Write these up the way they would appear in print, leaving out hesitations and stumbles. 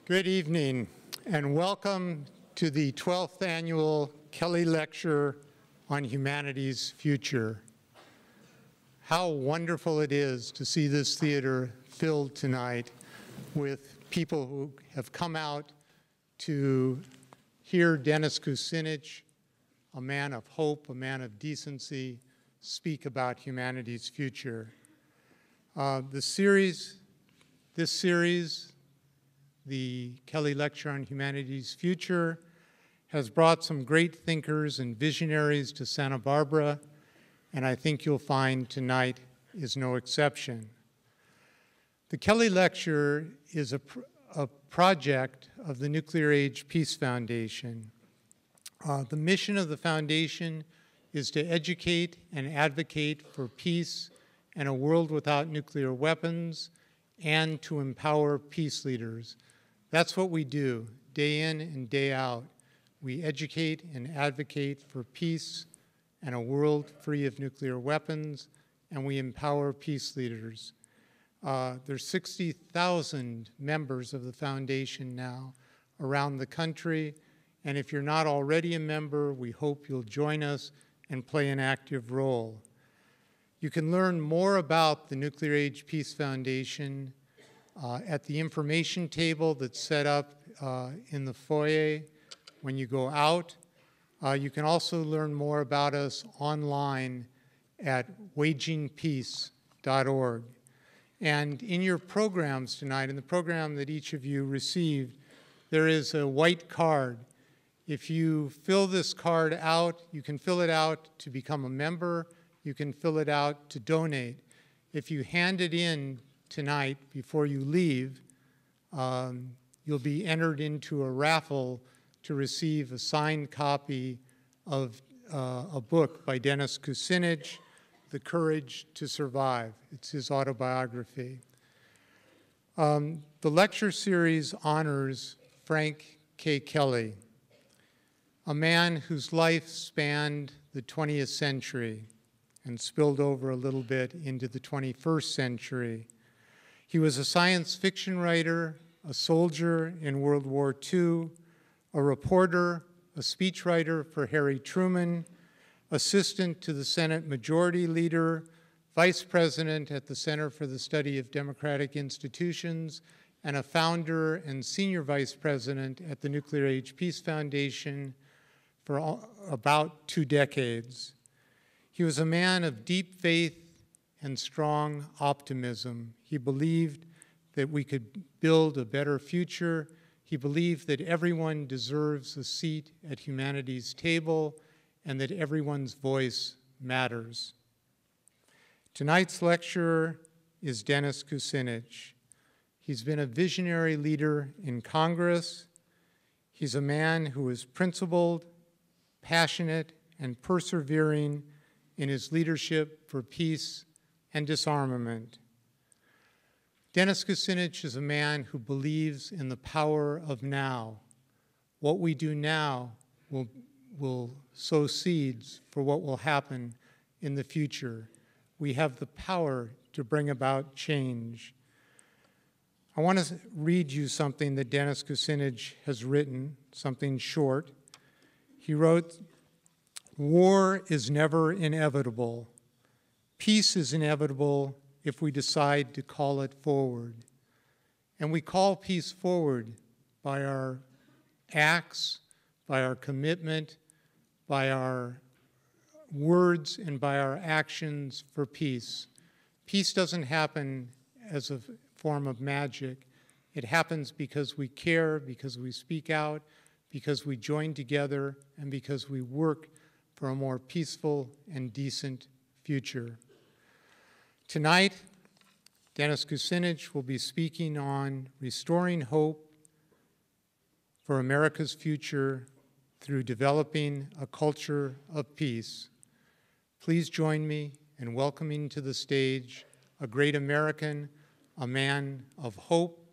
Good evening, and welcome to the 12th Annual Kelly Lecture on Humanity's Future. How wonderful it is to see this theater filled tonight with people who have come out to hear Dennis Kucinich, a man of hope, a man of decency, speak about humanity's future. This series, the Kelly Lecture on Humanity's Future, has brought some great thinkers and visionaries to Santa Barbara, and I think you'll find tonight is no exception. The Kelly Lecture is a project of the Nuclear Age Peace Foundation. The mission of the foundation is to educate and advocate for peace and a world without nuclear weapons, and to empower peace leaders. That's what we do, day in and day out. We educate and advocate for peace and a world free of nuclear weapons, and we empower peace leaders. There's 60,000 members of the foundation now around the country, and if you're not already a member, we hope you'll join us and play an active role. You can learn more about the Nuclear Age Peace Foundation at the information table that's set up in the foyer when you go out. You can also learn more about us online at wagingpeace.org. And in your programs tonight, in the program that each of you received, there is a white card. If you fill this card out, you can fill it out to become a member. You can fill it out to donate. If you hand it in tonight before you leave, you'll be entered into a raffle to receive a signed copy of a book by Dennis Kucinich, The Courage to Survive. It's his autobiography. The lecture series honors Frank K. Kelly, a man whose life spanned the 20th century and spilled over a little bit into the 21st century. He was a science fiction writer, a soldier in World War II, a reporter, a speechwriter for Harry Truman, assistant to the Senate Majority Leader, vice president at the Center for the Study of Democratic Institutions, and a founder and senior vice president at the Nuclear Age Peace Foundation for about 2 decades. He was a man of deep faith and strong optimism. He believed that we could build a better future. He believed that everyone deserves a seat at humanity's table and that everyone's voice matters. Tonight's lecturer is Dennis Kucinich. He's been a visionary leader in Congress. He's a man who is principled, passionate, and persevering in his leadership for peace and disarmament. Dennis Kucinich is a man who believes in the power of now. What we do now will sow seeds for what will happen in the future. We have the power to bring about change. I want to read you something that Dennis Kucinich has written, something short. He wrote, "War is never inevitable. Peace is inevitable if we decide to call it forward. And we call peace forward by our acts, by our commitment, by our words, and by our actions for peace. Peace doesn't happen as a form of magic. It happens because we care, because we speak out, because we join together, and because we work for a more peaceful and decent future." Tonight, Dennis Kucinich will be speaking on restoring hope for America's future through developing a culture of peace. Please join me in welcoming to the stage a great American, a man of hope,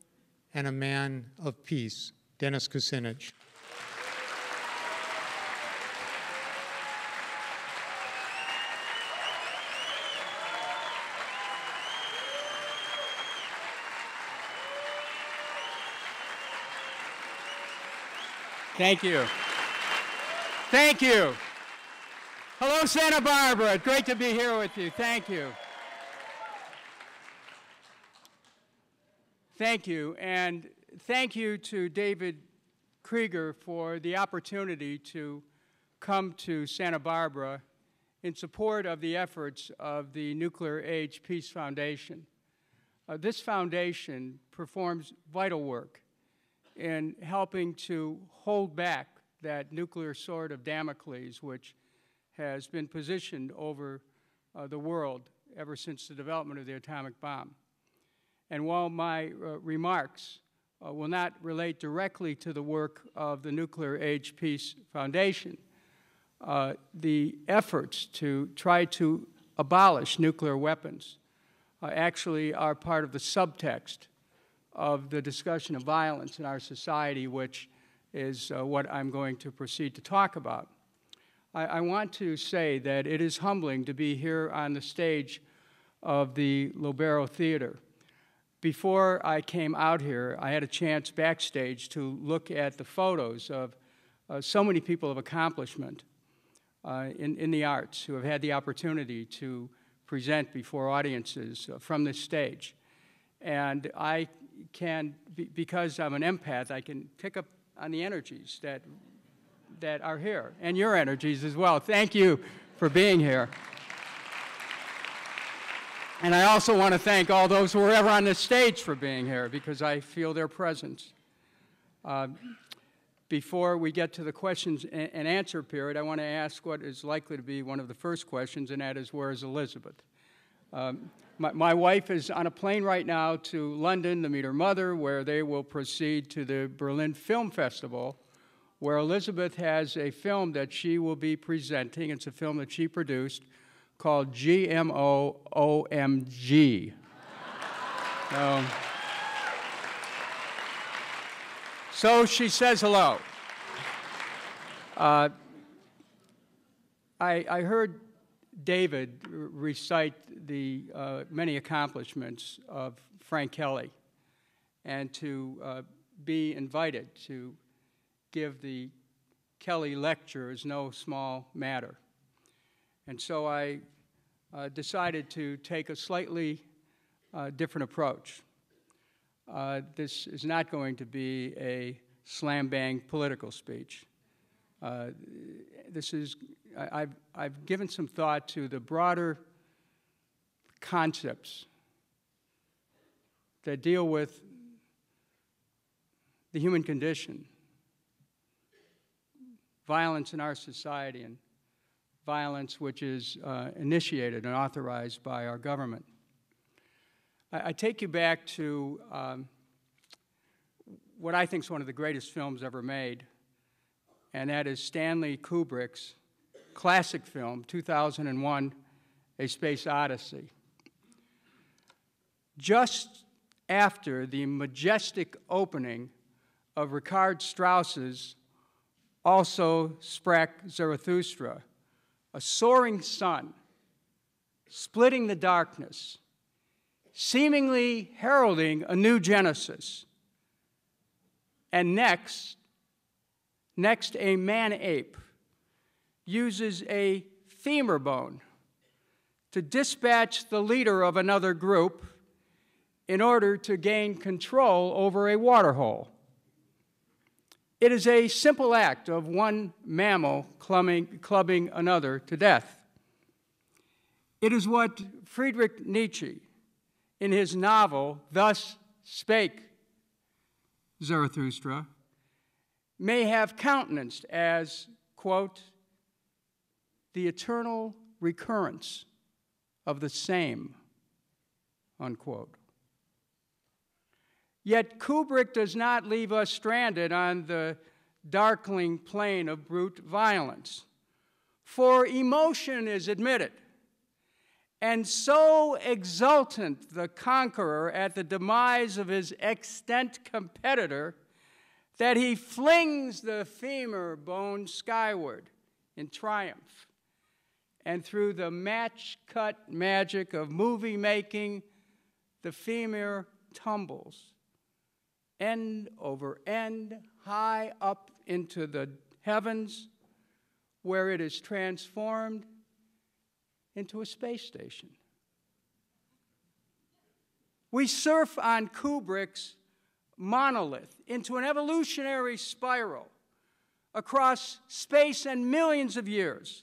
and a man of peace, Dennis Kucinich. Thank you. Thank you. Hello, Santa Barbara. Great to be here with you. Thank you. Thank you. And thank you to David Krieger for the opportunity to come to Santa Barbara in support of the efforts of the Nuclear Age Peace Foundation. This foundation performs vital work in helping to hold back that nuclear sword of Damocles, which has been positioned over the world ever since the development of the atomic bomb. And while my remarks will not relate directly to the work of the Nuclear Age Peace Foundation, the efforts to try to abolish nuclear weapons actually are part of the subtext of the discussion of violence in our society, which is what I'm going to proceed to talk about. I want to say that it is humbling to be here on the stage of the Lobero Theater. Before I came out here, I had a chance backstage to look at the photos of so many people of accomplishment in the arts who have had the opportunity to present before audiences from this stage. And I can, because I'm an empath, I can pick up on the energies that are here, and your energies as well. Thank you for being here. And I also want to thank all those who were ever on this stage for being here, because I feel their presence. Before we get to the questions and answer period, I want to ask what is likely to be one of the first questions, and that is, where is Elizabeth? My wife is on a plane right now to London to meet her mother, where they will proceed to the Berlin Film Festival, where Elizabeth has a film that she will be presenting. It's a film that she produced called GMO OMG. So she says hello. I heard David recite the many accomplishments of Frank Kelly, and to be invited to give the Kelly lecture is no small matter. And so I decided to take a slightly different approach. This is not going to be a slam-bang political speech. I've given some thought to the broader concepts that deal with the human condition, violence in our society, and violence which is initiated and authorized by our government. I take you back to what I think is one of the greatest films ever made, and that is Stanley Kubrick's classic film, 2001, A Space Odyssey. Just after the majestic opening of Richard Strauss's Also Sprach Zarathustra, a soaring sun, splitting the darkness, seemingly heralding a new Genesis. And next a man-ape uses a femur bone to dispatch the leader of another group in order to gain control over a waterhole. It is a simple act of one mammal clubbing another to death. It is what Friedrich Nietzsche, in his novel, Thus Spake Zarathustra, may have countenanced as, quote, the eternal recurrence of the same, unquote. Yet Kubrick does not leave us stranded on the darkling plane of brute violence, for emotion is admitted, and so exultant the conqueror at the demise of his extant competitor that he flings the femur bone skyward in triumph. And through the match-cut magic of movie making, the femur tumbles end over end, high up into the heavens, where it is transformed into a space station. We surf on Kubrick's monolith into an evolutionary spiral across space and millions of years,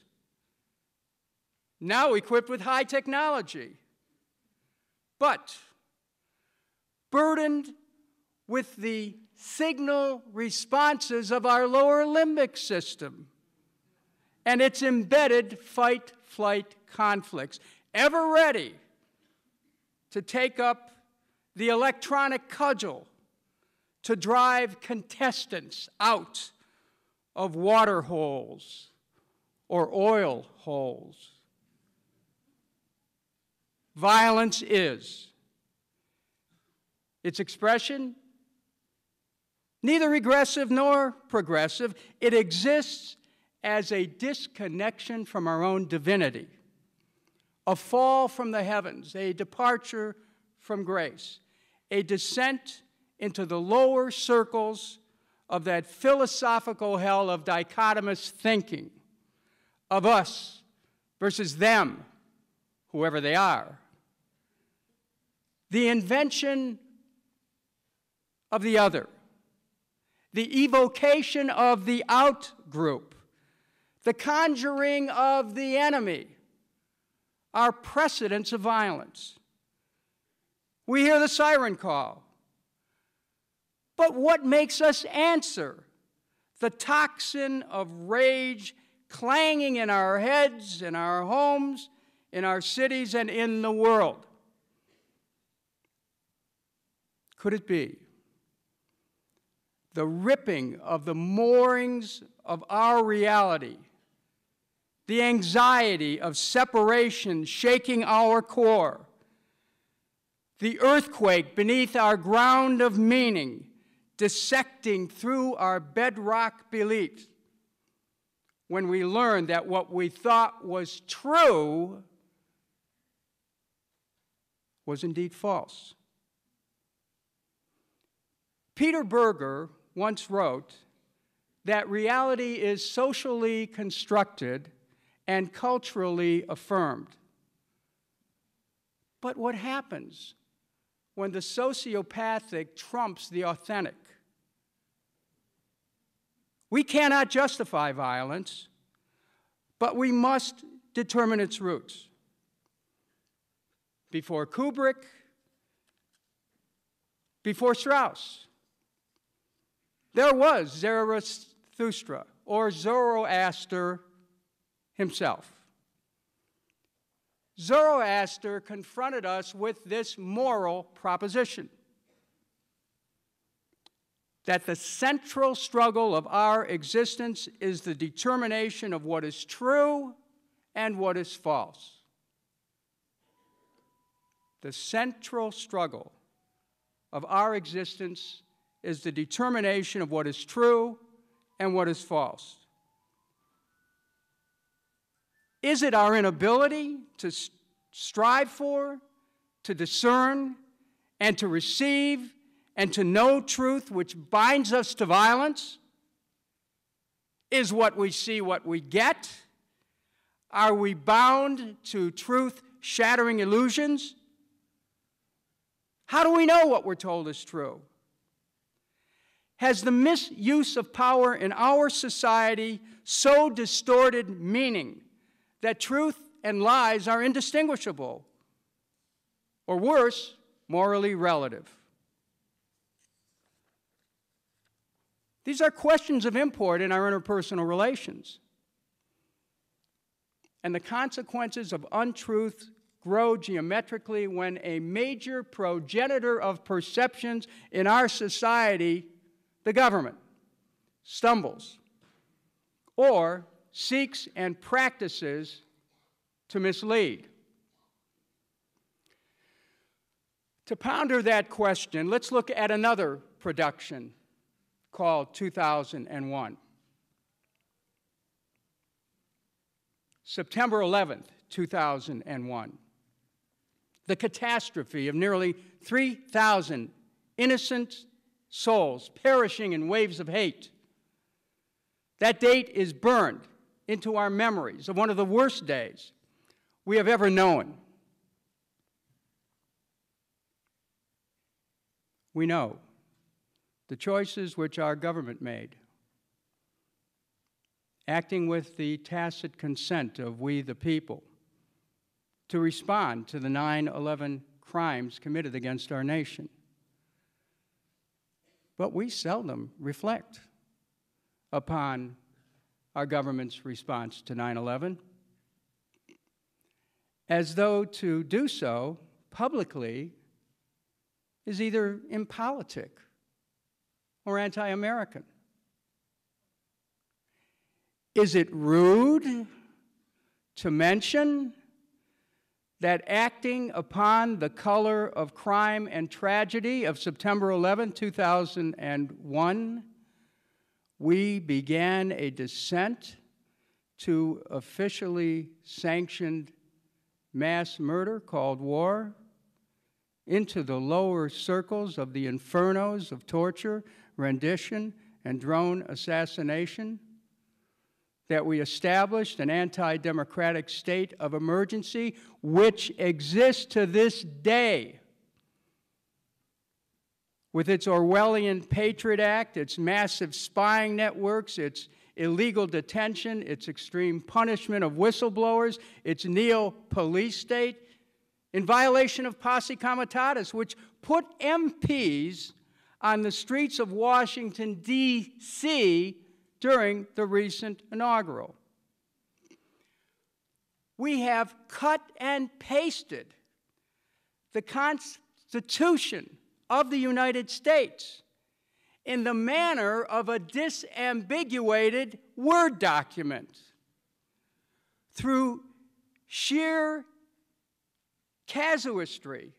now equipped with high technology, but burdened with the signal responses of our lower limbic system and its embedded fight-flight conflicts, ever ready to take up the electronic cudgel to drive contestants out of water holes or oil holes. Violence is its expression, neither regressive nor progressive. It exists as a disconnection from our own divinity, a fall from the heavens, a departure from grace, a descent into the lower circles of that philosophical hell of dichotomous thinking, of us versus them, whoever they are. The invention of the other, the evocation of the out-group, the conjuring of the enemy are precedents of violence. We hear the siren call. But what makes us answer? The toxin of rage clanging in our heads, in our homes, in our cities, and in the world. Could it be the ripping of the moorings of our reality, the anxiety of separation shaking our core, the earthquake beneath our ground of meaning, dissecting through our bedrock beliefs, when we learn that what we thought was true was indeed false? Peter Berger once wrote that reality is socially constructed and culturally affirmed. But what happens when the sociopathic trumps the authentic? We cannot justify violence, but we must determine its roots. Before Kubrick, before Strauss, there was Zarathustra, or Zoroaster himself. Zoroaster confronted us with this moral proposition, that the central struggle of our existence is the determination of what is true and what is false. The central struggle of our existence is the determination of what is true and what is false. Is it our inability to strive for, to discern, and to receive, and to know truth which binds us to violence? Is what we see what we get? Are we bound to truth-shattering illusions? How do we know what we're told is true? Has the misuse of power in our society so distorted meaning that truth and lies are indistinguishable, or worse, morally relative? These are questions of import in our interpersonal relations. And the consequences of untruth grow geometrically when a major progenitor of perceptions in our society, the government, stumbles or seeks and practices to mislead. To ponder that question, let's look at another production called 2001. September 11th, 2001. The catastrophe of nearly 3,000 innocent souls perishing in waves of hate. That date is burned into our memories of one of the worst days we have ever known. We know the choices which our government made, acting with the tacit consent of we the people, to respond to the 9/11 crimes committed against our nation. But we seldom reflect upon our government's response to 9/11, as though to do so publicly is either impolitic or anti-American. Is it rude to mention that acting upon the color of crime and tragedy of September 11, 2001, we began a descent to officially sanctioned mass murder called war, into the lower circles of the infernos of torture, rendition, and drone assassination, that we established an anti-democratic state of emergency which exists to this day, with its Orwellian Patriot Act, its massive spying networks, its illegal detention, its extreme punishment of whistleblowers, its neo-police state, in violation of posse comitatus, which put MPs on the streets of Washington, D.C. during the recent inaugural. We have cut and pasted the Constitution of the United States in the manner of a disambiguated Word document through sheer casuistry,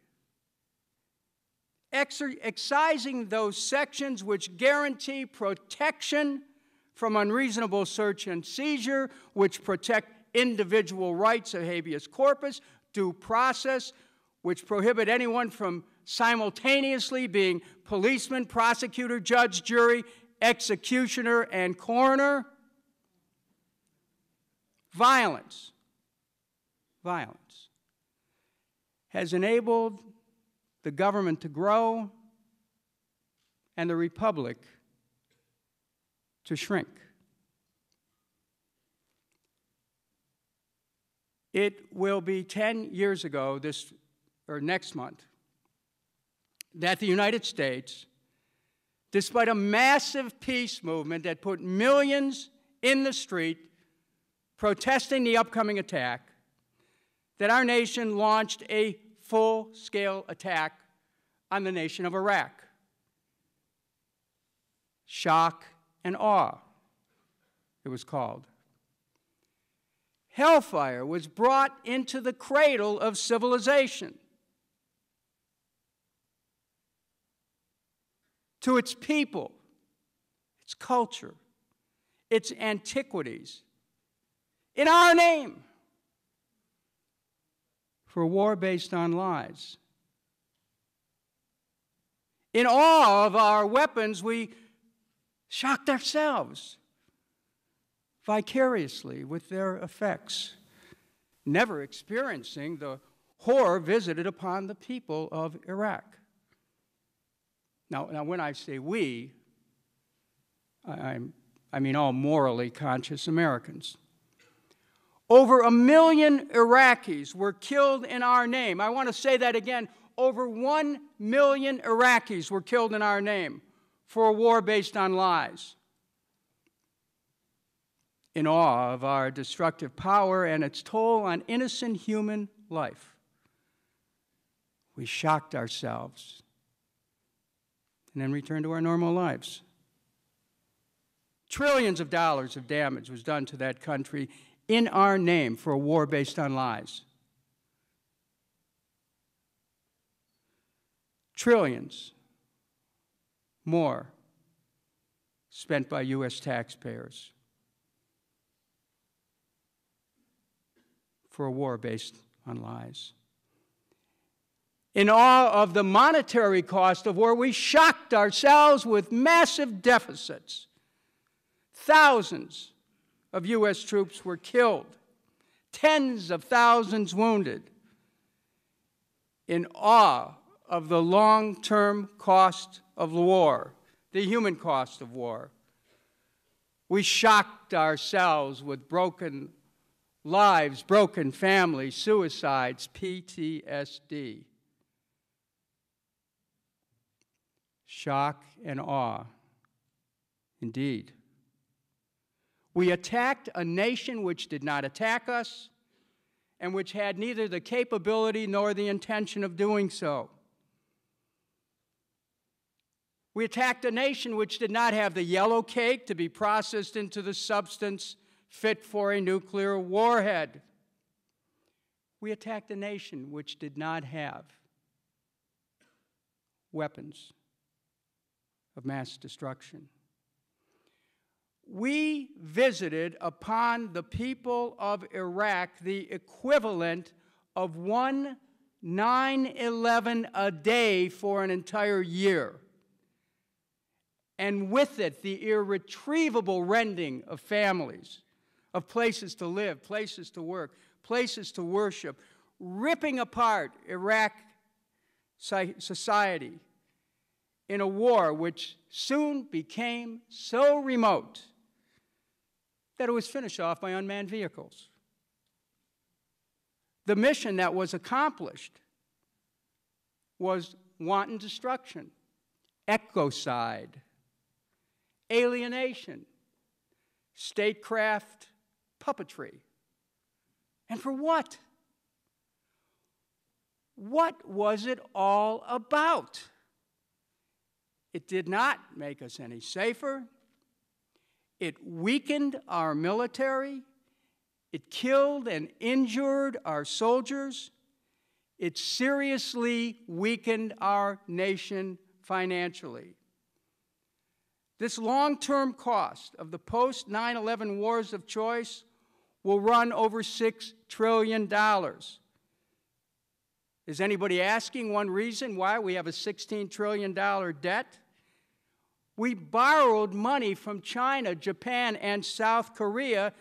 excising those sections which guarantee protection from unreasonable search and seizure, which protect individual rights of habeas corpus, due process, which prohibit anyone from simultaneously being policeman, prosecutor, judge, jury, executioner, and coroner. Violence has enabled the government to grow and the republic to shrink. It will be 10 years ago, next month, that the United States, despite a massive peace movement that put millions in the street protesting the upcoming attack, that our nation launched a full-scale attack on the nation of Iraq. Shock and awe, it was called. Hellfire was brought into the cradle of civilization, to its people, its culture, its antiquities, in our name, for a war based on lies. In awe of our weapons, we shocked ourselves vicariously with their effects, never experiencing the horror visited upon the people of Iraq. Now when I say we, I mean all morally conscious Americans. Over 1 million Iraqis were killed in our name. I want to say that again. Over 1 million Iraqis were killed in our name for a war based on lies. In awe of our destructive power and its toll on innocent human life, we shocked ourselves and then returned to our normal lives. Trillions of dollars of damage was done to that country in our name for a war based on lies. Trillions more spent by U.S. taxpayers for a war based on lies. In awe of the monetary cost of war, we shocked ourselves with massive deficits. Thousands of U.S. troops were killed, tens of thousands wounded. In awe of the long-term cost of war, the human cost of war, we shocked ourselves with broken lives, broken families, suicides, PTSD. Shock and awe, indeed. We attacked a nation which did not attack us and which had neither the capability nor the intention of doing so. We attacked a nation which did not have the yellow cake to be processed into the substance fit for a nuclear warhead. We attacked a nation which did not have weapons of mass destruction. We visited upon the people of Iraq the equivalent of one 9/11 a day for an entire year, and with it the irretrievable rending of families, of places to live, places to work, places to worship, ripping apart Iraq society in a war which soon became so remote that it was finished off by unmanned vehicles. The mission that was accomplished was wanton destruction, ecocide, alienation, statecraft puppetry. And for what? What was it all about? It did not make us any safer. It weakened our military. It killed and injured our soldiers. It seriously weakened our nation financially. This long-term cost of the post-9/11 wars of choice will run over $6 trillion. Is anybody asking one reason why we have a $16 trillion debt? We borrowed money from China, Japan, and South Korea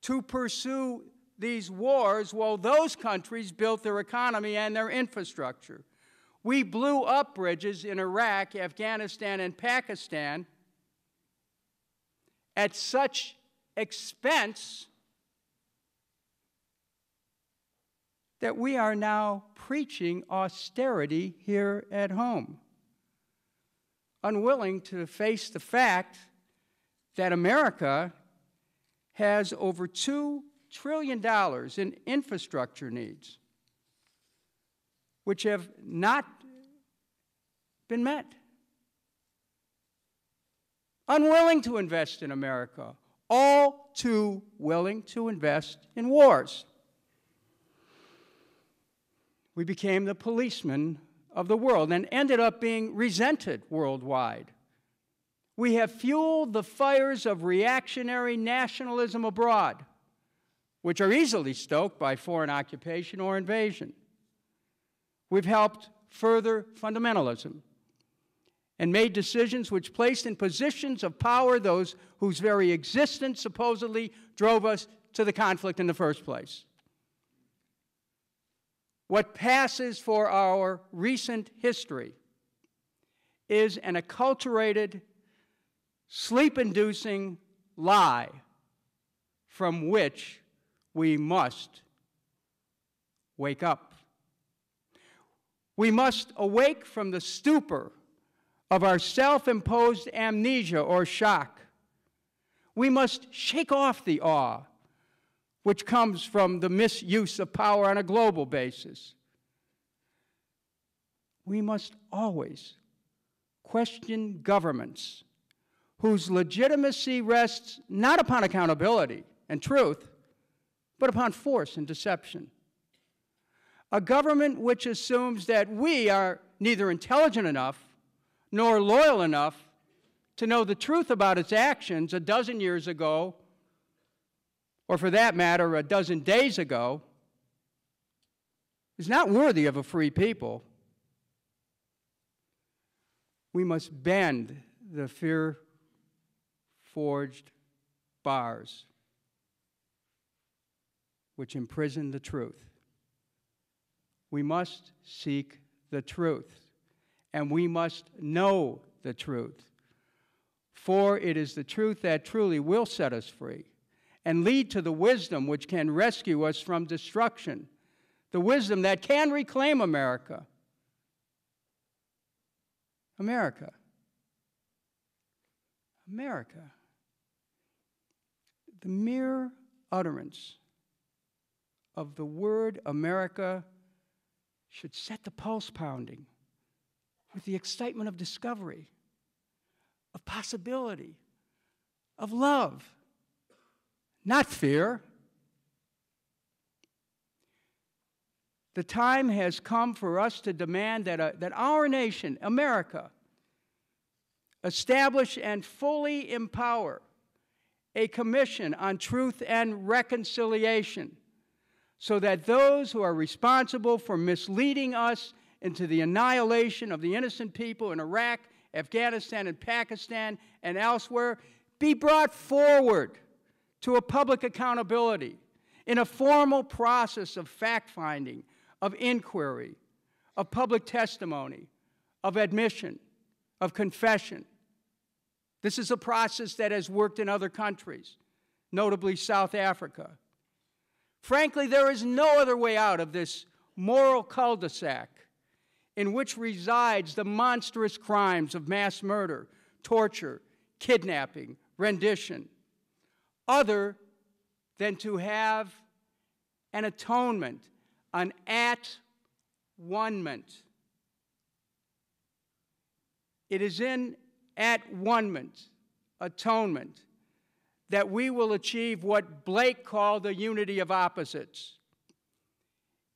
to pursue these wars while those countries built their economy and their infrastructure. We blew up bridges in Iraq, Afghanistan, and Pakistan at such expense that we are now preaching austerity here at home, unwilling to face the fact that America has over $2 trillion in infrastructure needs, which have not been met. Unwilling to invest in America, all too willing to invest in wars. We became the policemen of the world and ended up being resented worldwide. We have fueled the fires of reactionary nationalism abroad, which are easily stoked by foreign occupation or invasion. We've helped further fundamentalism and made decisions which placed in positions of power those whose very existence supposedly drove us to the conflict in the first place. What passes for our recent history is an acculturated, sleep-inducing lie from which we must wake up. We must awake from the stupor of our self-imposed amnesia or shock. We must shake off the awe which comes from the misuse of power on a global basis. We must always question governments whose legitimacy rests not upon accountability and truth, but upon force and deception. A government which assumes that we are neither intelligent enough nor loyal enough to know the truth about its actions a dozen years ago, or for that matter, a dozen days ago, is not worthy of a free people We must bend the fear-forged bars which imprison the truth. We must seek the truth, and we must know the truth. For it is the truth that truly will set us free and lead to the wisdom which can rescue us from destruction, the wisdom that can reclaim America. America. America. The mere utterance of the word America should set the pulse pounding with the excitement of discovery, of possibility, of love, not fear. The time has come for us to demand that our nation, America, establish and fully empower a commission on truth and reconciliation so that those who are responsible for misleading us into the annihilation of the innocent people in Iraq, Afghanistan, and Pakistan, and elsewhere, be brought forward to a public accountability in a formal process of fact-finding, of inquiry, of public testimony, of admission, of confession. This is a process that has worked in other countries, notably South Africa. Frankly, there is no other way out of this moral cul-de-sac in which resides the monstrous crimes of mass murder, torture, kidnapping, rendition, other than to have an atonement, an at-one-ment. It is in at-one-ment, atonement, that we will achieve what Blake called the unity of opposites.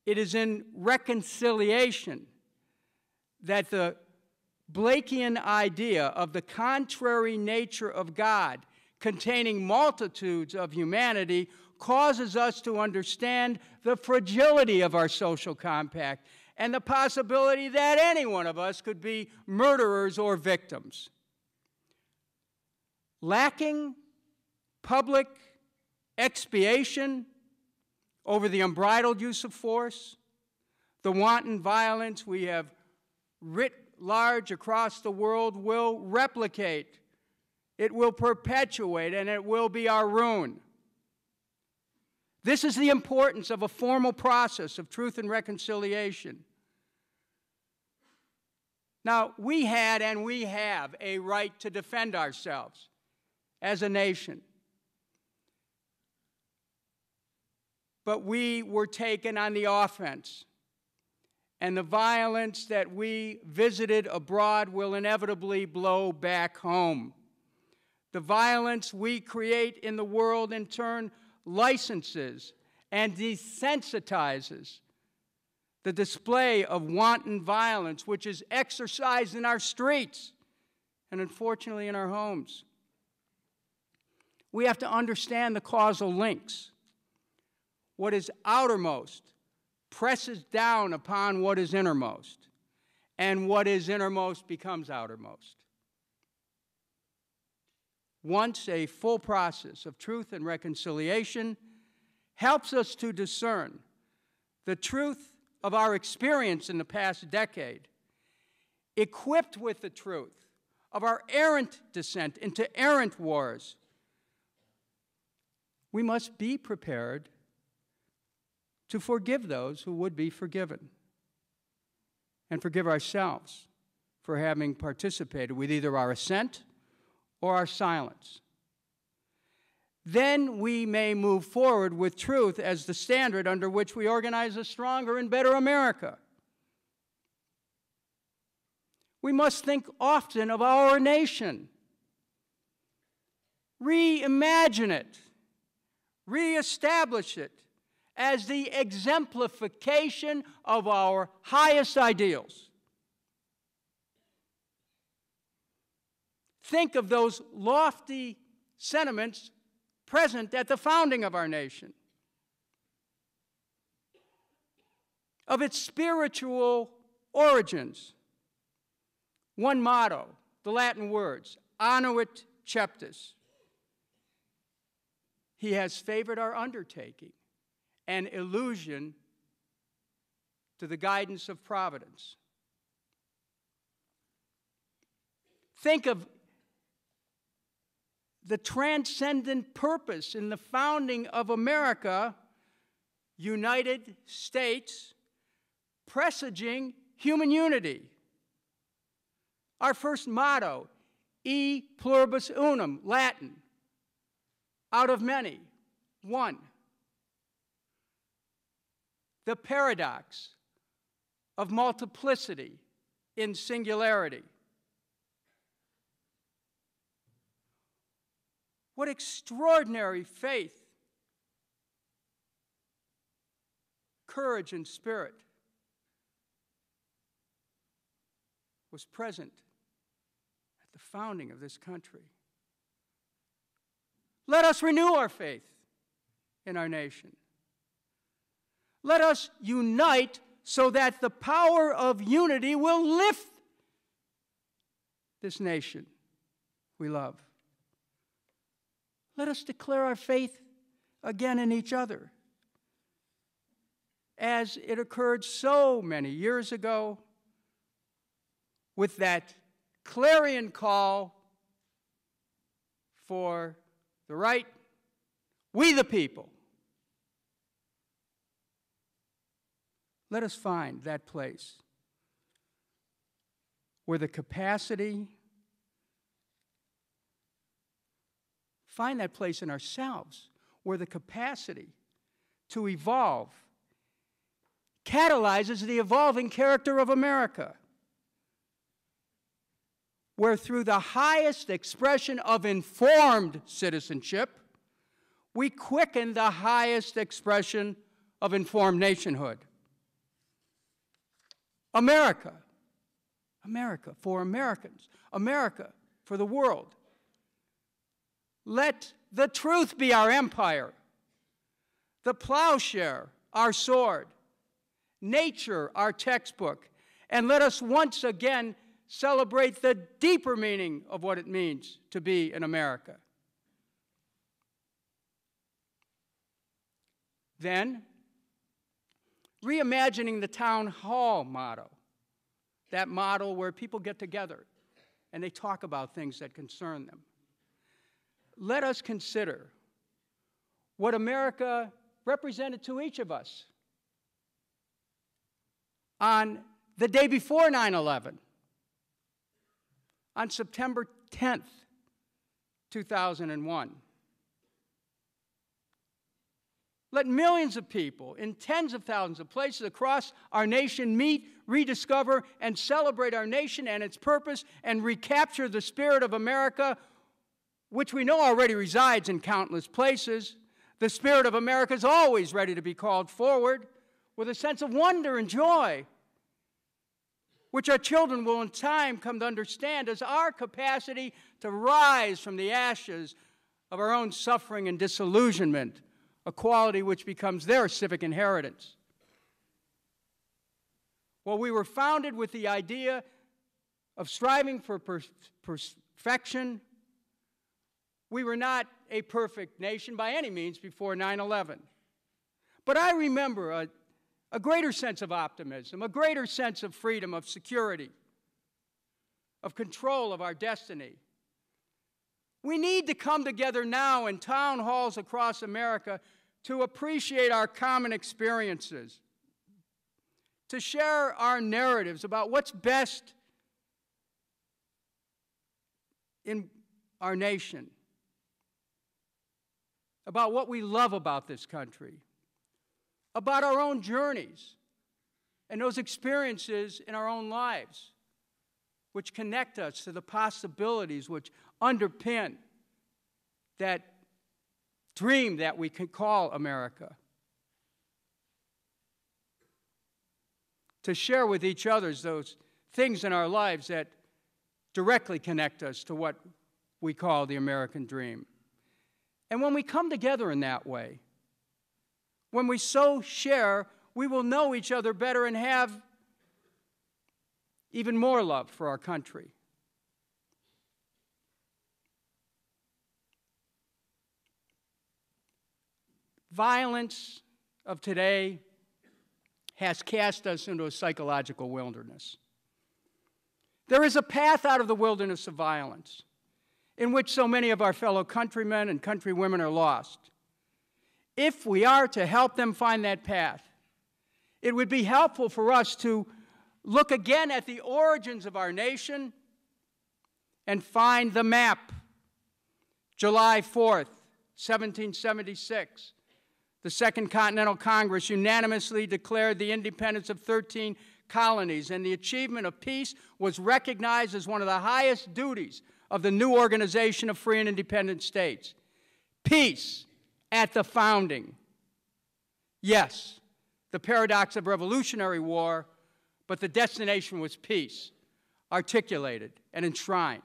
It is in reconciliation that the Blakean idea of the contrary nature of God, containing multitudes of humanity, causes us to understand the fragility of our social compact and the possibility that any one of us could be murderers or victims. Lacking public expiation over the unbridled use of force, the wanton violence we have writ large across the world will replicate, it will perpetuate, and it will be our ruin. This is the importance of a formal process of truth and reconciliation. Now, we had and we have a right to defend ourselves as a nation. But we were taken on the offense, and the violence that we visited abroad will inevitably blow back home. The violence we create in the world, in turn, licenses and desensitizes the display of wanton violence, which is exercised in our streets and, unfortunately, in our homes. We have to understand the causal links. What is outermost presses down upon what is innermost, and what is innermost becomes outermost. Once a full process of truth and reconciliation helps us to discern the truth of our experience in the past decade, equipped with the truth of our errant descent into errant wars, we must be prepared to forgive those who would be forgiven, and forgive ourselves for having participated with either our assent or our silence. Then we may move forward with truth as the standard under which we organize a stronger and better America. We must think often of our nation, reimagine it, reestablish it as the exemplification of our highest ideals. Think of those lofty sentiments present at the founding of our nation, of its spiritual origins, one motto, the Latin words, Annuit Ceptus. He has favored our undertaking, an illusion to the guidance of providence. Think of the transcendent purpose in the founding of America, United States, presaging human unity. Our first motto, E pluribus unum, Latin, out of many, one. The paradox of multiplicity in singularity. What extraordinary faith, courage, and spirit was present at the founding of this country. Let us renew our faith in our nation. Let us unite so that the power of unity will lift this nation we love. Let us declare our faith again in each other, as it occurred so many years ago with that clarion call for the right, we the people. Let us find that place where the capacity, find that place in ourselves where the capacity to evolve catalyzes the evolving character of America, where through the highest expression of informed citizenship, we quicken the highest expression of informed nationhood. America, America for Americans, America for the world. Let the truth be our empire, the plowshare our sword, nature our textbook, and let us once again celebrate the deeper meaning of what it means to be in America. Then, reimagining the town hall motto, that model where people get together and they talk about things that concern them. Let us consider what America represented to each of us on the day before 9/11, on September 10th, 2001. Let millions of people in tens of thousands of places across our nation meet, rediscover, and celebrate our nation and its purpose, and recapture the spirit of America, which we know already resides in countless places. The spirit of America is always ready to be called forward with a sense of wonder and joy, which our children will in time come to understand as our capacity to rise from the ashes of our own suffering and disillusionment, a quality which becomes their civic inheritance. Well, we were founded with the idea of striving for perfection. We were not a perfect nation by any means before 9/11. But I remember a greater sense of optimism, a greater sense of freedom, of security, of control of our destiny. We need to come together now in town halls across America to appreciate our common experiences, to share our narratives about what's best in our nation, about what we love about this country, about our own journeys and those experiences in our own lives, which connect us to the possibilities which underpin that dream that we can call America. To share with each other those things in our lives that directly connect us to what we call the American dream. And when we come together in that way, when we so share, we will know each other better and have even more love for our country. Violence of today has cast us into a psychological wilderness. There is a path out of the wilderness of violence in which so many of our fellow countrymen and countrywomen are lost. If we are to help them find that path, it would be helpful for us to look again at the origins of our nation and find the map. July 4th, 1776, the Second Continental Congress unanimously declared the independence of 13 colonies, and the achievement of peace was recognized as one of the highest duties of the new organization of free and independent states. Peace at the founding. Yes, the paradox of Revolutionary War, but the destination was peace, articulated and enshrined.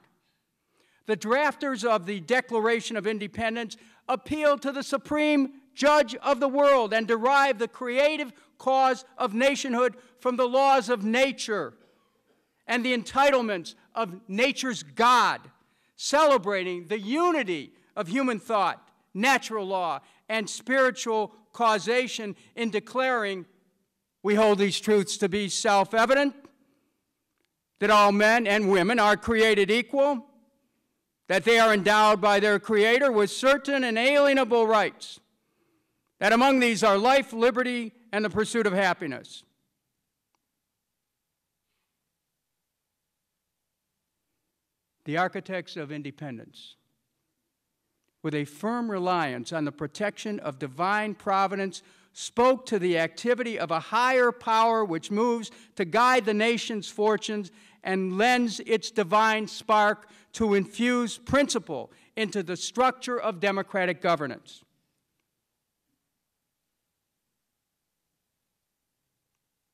The drafters of the Declaration of Independence appealed to the supreme judge of the world and derived the creative cause of nationhood from the laws of nature and the entitlements of nature's God, celebrating the unity of human thought, natural law, and spiritual causation in declaring, we hold these truths to be self-evident, that all men and women are created equal, that they are endowed by their Creator with certain inalienable rights, that among these are life, liberty, and the pursuit of happiness. The architects of independence, with a firm reliance on the protection of divine providence, spoke to the activity of a higher power which moves to guide the nation's fortunes and lends its divine spark to infuse principle into the structure of democratic governance.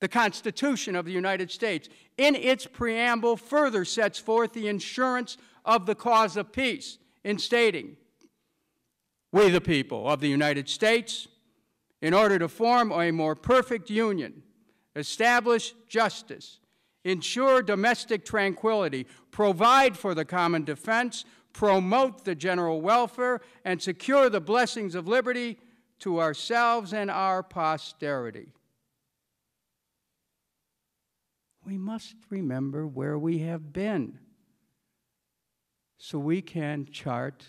The Constitution of the United States, in its preamble, further sets forth the assurance of the cause of peace in stating, we the people of the United States, in order to form a more perfect union, establish justice, ensure domestic tranquility, provide for the common defense, promote the general welfare, and secure the blessings of liberty to ourselves and our posterity. We must remember where we have been so we can chart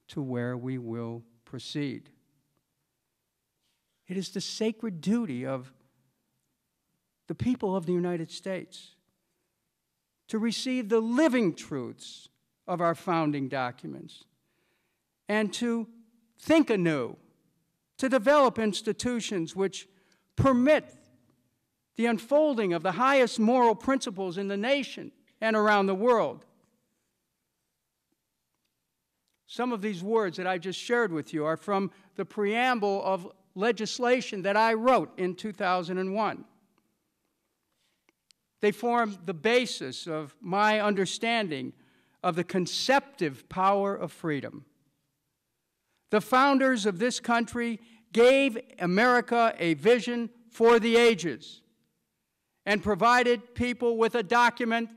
to where we will proceed. It is the sacred duty of the people of the United States to receive the living truths of our founding documents and to think anew, to develop institutions which permit the unfolding of the highest moral principles in the nation and around the world. Some of these words that I just shared with you are from the preamble of legislation that I wrote in 2001. They form the basis of my understanding of the conceptive power of freedom. The founders of this country gave America a vision for the ages and provided people with a document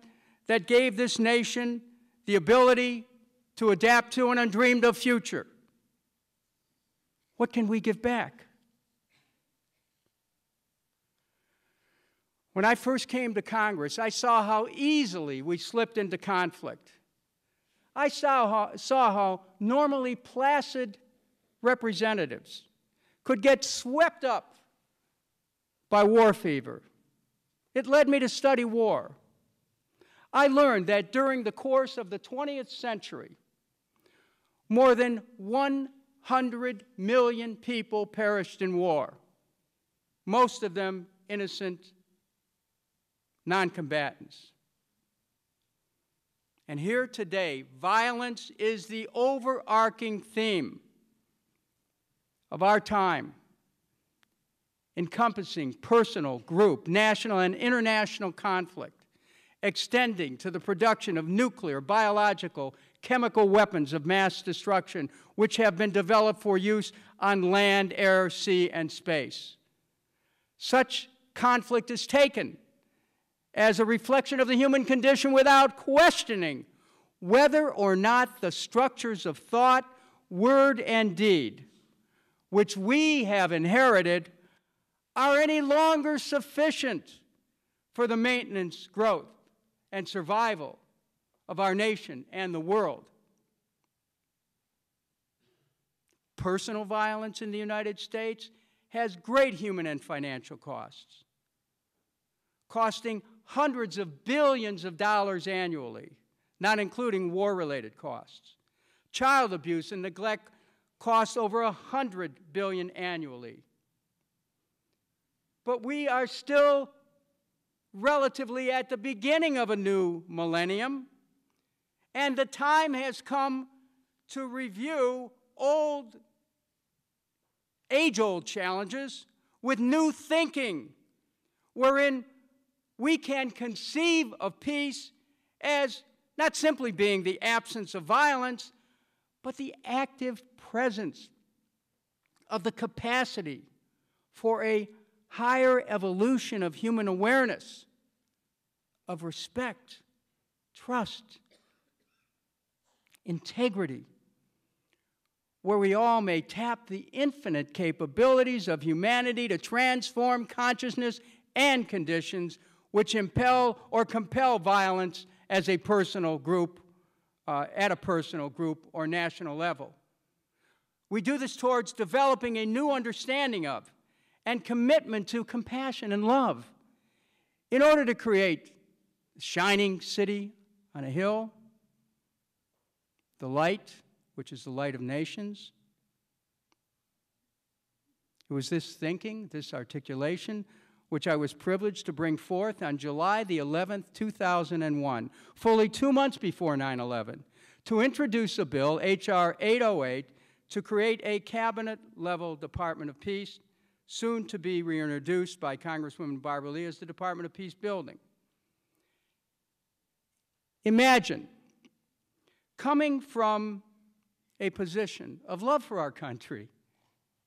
that gave this nation the ability to adapt to an undreamed of future. What can we give back? When I first came to Congress, I saw how easily we slipped into conflict. I saw how normally placid representatives could get swept up by war fever. It led me to study war. I learned that during the course of the 20th century, more than 100 million people perished in war, most of them innocent non-combatants. And here today, violence is the overarching theme of our time, encompassing personal, group, national, and international conflict, extending to the production of nuclear, biological, chemical weapons of mass destruction, which have been developed for use on land, air, sea, and space. Such conflict is taken as a reflection of the human condition without questioning whether or not the structures of thought, word, and deed, which we have inherited, are any longer sufficient for the maintenance, growth, and survival of our nation and the world. Personal violence in the United States has great human and financial costs, costing hundreds of billions of dollars annually, not including war-related costs. Child abuse and neglect costs over $100 billion annually. But we are still relatively at the beginning of a new millennium, and the time has come to review age-old challenges with new thinking, wherein we can conceive of peace as not simply being the absence of violence, but the active presence of the capacity for a higher evolution of human awareness, of respect, trust, integrity, where we all may tap the infinite capabilities of humanity to transform consciousness and conditions which impel or compel violence as a personal group, at a personal group or national level. We do this towards developing a new understanding of and commitment to compassion and love in order to create a shining city on a hill, the light, which is the light of nations. It was this thinking, this articulation, which I was privileged to bring forth on July the 11th, 2001, fully 2 months before 9/11, to introduce a bill, H.R. 808, to create a cabinet-level Department of Peace, soon to be reintroduced by Congresswoman Barbara Lee as the Department of Peace building. Imagine coming from a position of love for our country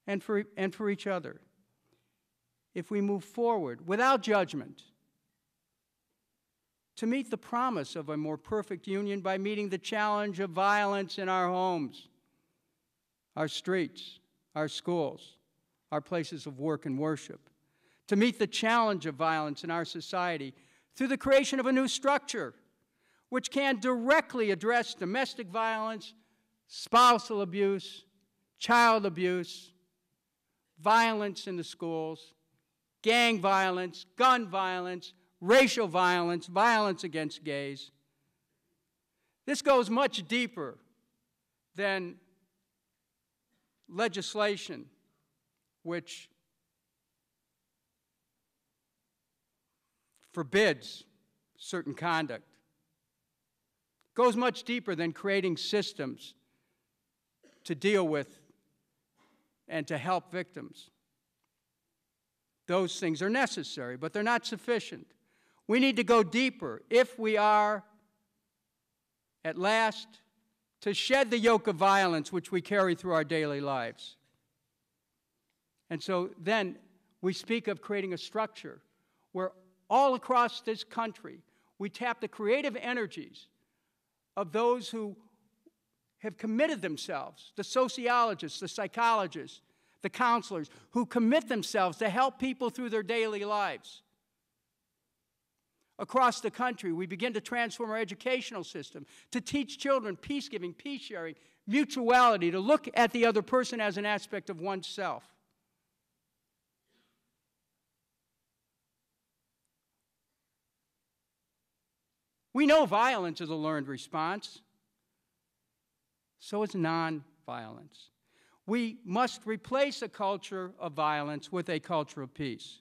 and for each other, if we move forward without judgment to meet the promise of a more perfect union by meeting the challenge of violence in our homes, our streets, our schools, our places of work and worship, to meet the challenge of violence in our society through the creation of a new structure which can directly address domestic violence, spousal abuse, child abuse, violence in the schools, gang violence, gun violence, racial violence, violence against gays. This goes much deeper than legislation which forbids certain conduct. It goes much deeper than creating systems to deal with and to help victims. Those things are necessary, but they're not sufficient. We need to go deeper if we are, at last, to shed the yoke of violence which we carry through our daily lives. And so then we speak of creating a structure where all across this country we tap the creative energies of those who have committed themselves, the sociologists, the psychologists, the counselors, who commit themselves to help people through their daily lives. Across the country, we begin to transform our educational system, to teach children peace-giving, peace-sharing, mutuality, to look at the other person as an aspect of oneself. We know violence is a learned response. So is nonviolence. We must replace a culture of violence with a culture of peace.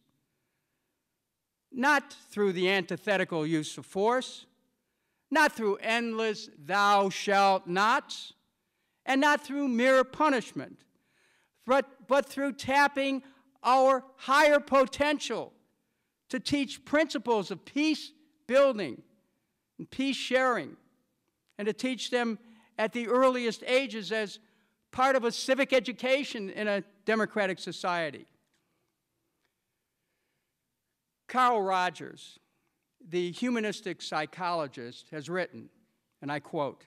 Not through the antithetical use of force, not through endless thou shalt nots, and not through mere punishment, but through tapping our higher potential to teach principles of peace building and peace sharing, and to teach them at the earliest ages as part of a civic education in a democratic society. Carl Rogers, the humanistic psychologist, has written, and I quote,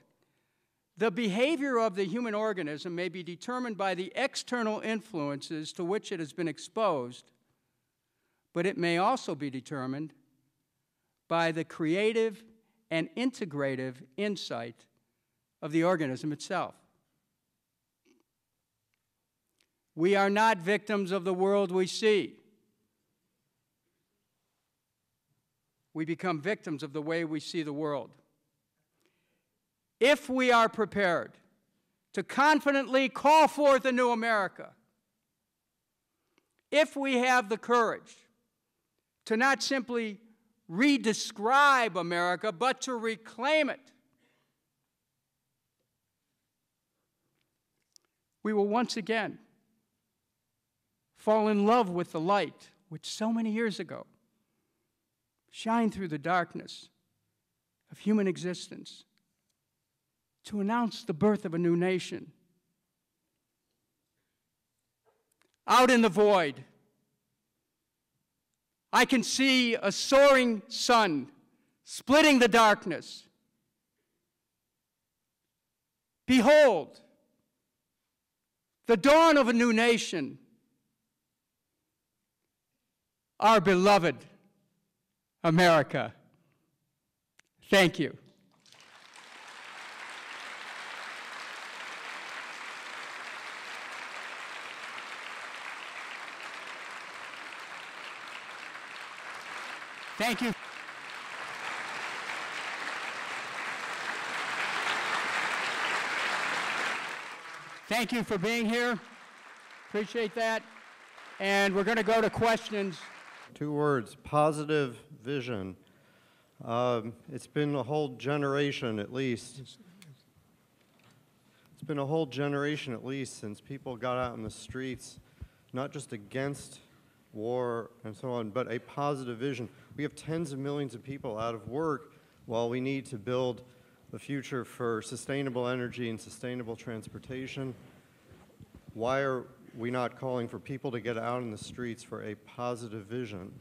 "The behavior of the human organism may be determined by the external influences to which it has been exposed, but it may also be determined by the creative and integrative insight of the organism itself." We are not victims of the world we see. We become victims of the way we see the world. If we are prepared to confidently call forth a new America, if we have the courage to not simply redescribe America, but to reclaim it, we will once again fall in love with the light which so many years ago shined through the darkness of human existence to announce the birth of a new nation. Out in the void, I can see a soaring sun splitting the darkness. Behold, the dawn of a new nation, our beloved America. Thank you. Thank you. Thank you for being here. Appreciate that. And we're going to go to questions. 2 words, positive vision. It's been a whole generation at least. It's been a whole generation at least since people got out in the streets, not just against war and so on, but a positive vision. We have tens of millions of people out of work while we need to build the future for sustainable energy and sustainable transportation. Why are we not calling for people to get out in the streets for a positive vision?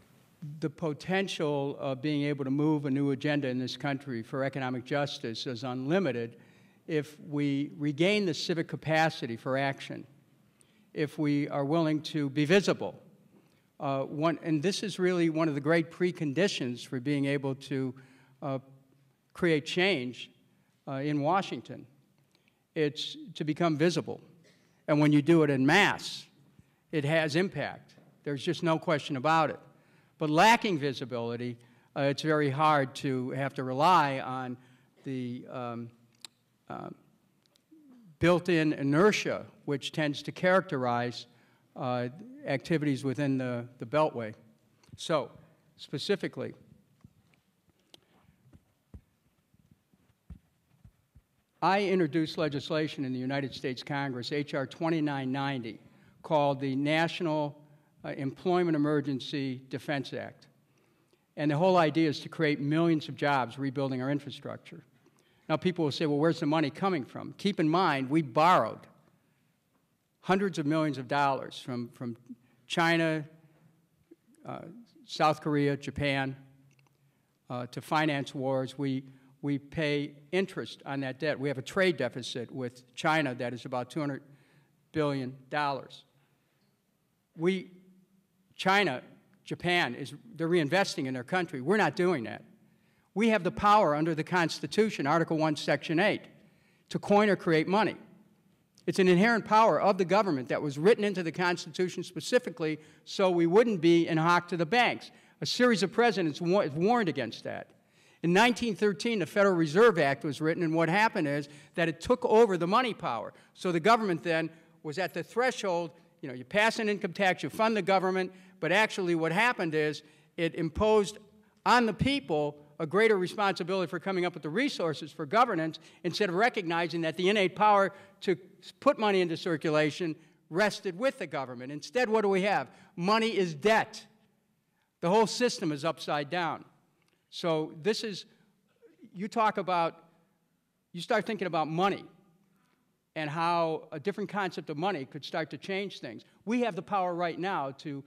The potential of being able to move a new agenda in this country for economic justice is unlimited if we regain the civic capacity for action, if we are willing to be visible. And this is really one of the great preconditions for being able to create change in Washington. It's to become visible. And when you do it en masse, it has impact. There's just no question about it. But lacking visibility, it's very hard to have to rely on the built-in inertia which tends to characterize activities within the Beltway. So, specifically, I introduced legislation in the United States Congress, H.R. 2990, called the National Employment Emergency Defense Act. And the whole idea is to create millions of jobs rebuilding our infrastructure. Now, people will say, well, where's the money coming from? Keep in mind, we borrowed hundreds of millions of dollars from China, South Korea, Japan, to finance wars. We pay interest on that debt. We have a trade deficit with China that is about $200 billion. China, Japan, they're reinvesting in their country. We're not doing that. We have the power under the Constitution, Article 1, Section 8, to coin or create money. It's an inherent power of the government that was written into the Constitution specifically so we wouldn't be in hock to the banks. A series of presidents warned against that. In 1913, the Federal Reserve Act was written, and what happened is that it took over the money power. So the government then was at the threshold, you know, you pass an income tax, you fund the government, but actually what happened is it imposed on the people a greater responsibility for coming up with the resources for governance instead of recognizing that the innate power to put money into circulation rested with the government. Instead, what do we have? Money is debt. The whole system is upside down. So this is, you start thinking about money and how a different concept of money could start to change things. We have the power right now to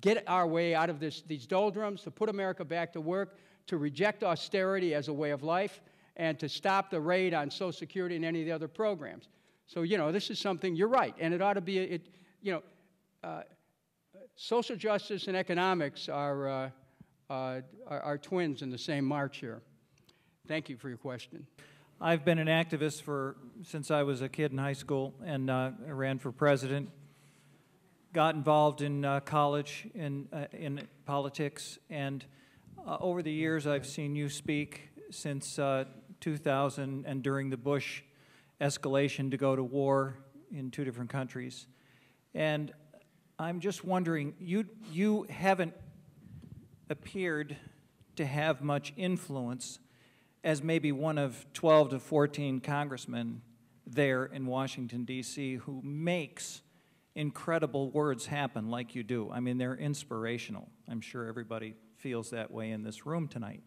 get our way out of these doldrums, to put America back to work, to reject austerity as a way of life, and to stop the raid on Social Security and any of the other programs. So, you know, this is something, you're right, and it ought to be, social justice and economics are twins in the same march here. Thank you for your question. I've been an activist since I was a kid in high school, and I ran for president, got involved in college in politics, and over the years I've seen you speak since 2000 and during the Bush escalation to go to war in 2 different countries. And I'm just wondering, you haven't appeared to have much influence as maybe one of 12 to 14 congressmen there in Washington, D.C., who makes incredible words happen like you do. I mean, they're inspirational. I'm sure everybody feels that way in this room tonight.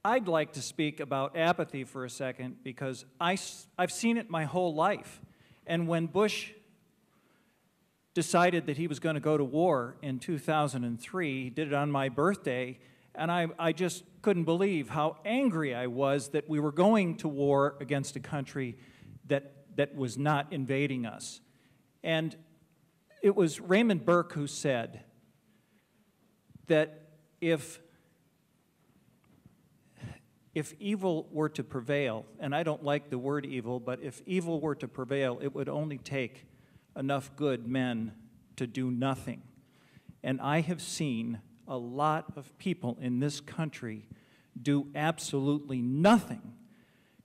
I'd like to speak about apathy for a second, because I've seen it my whole life. And when Bush decided that he was going to go to war in 2003, he did it on my birthday, and I just couldn't believe how angry I was that we were going to war against a country that was not invading us. And it was Raymond Burke who said that if evil were to prevail, and I don't like the word evil, but if evil were to prevail, it would only take enough good men to do nothing. And I have seen a lot of people in this country do absolutely nothing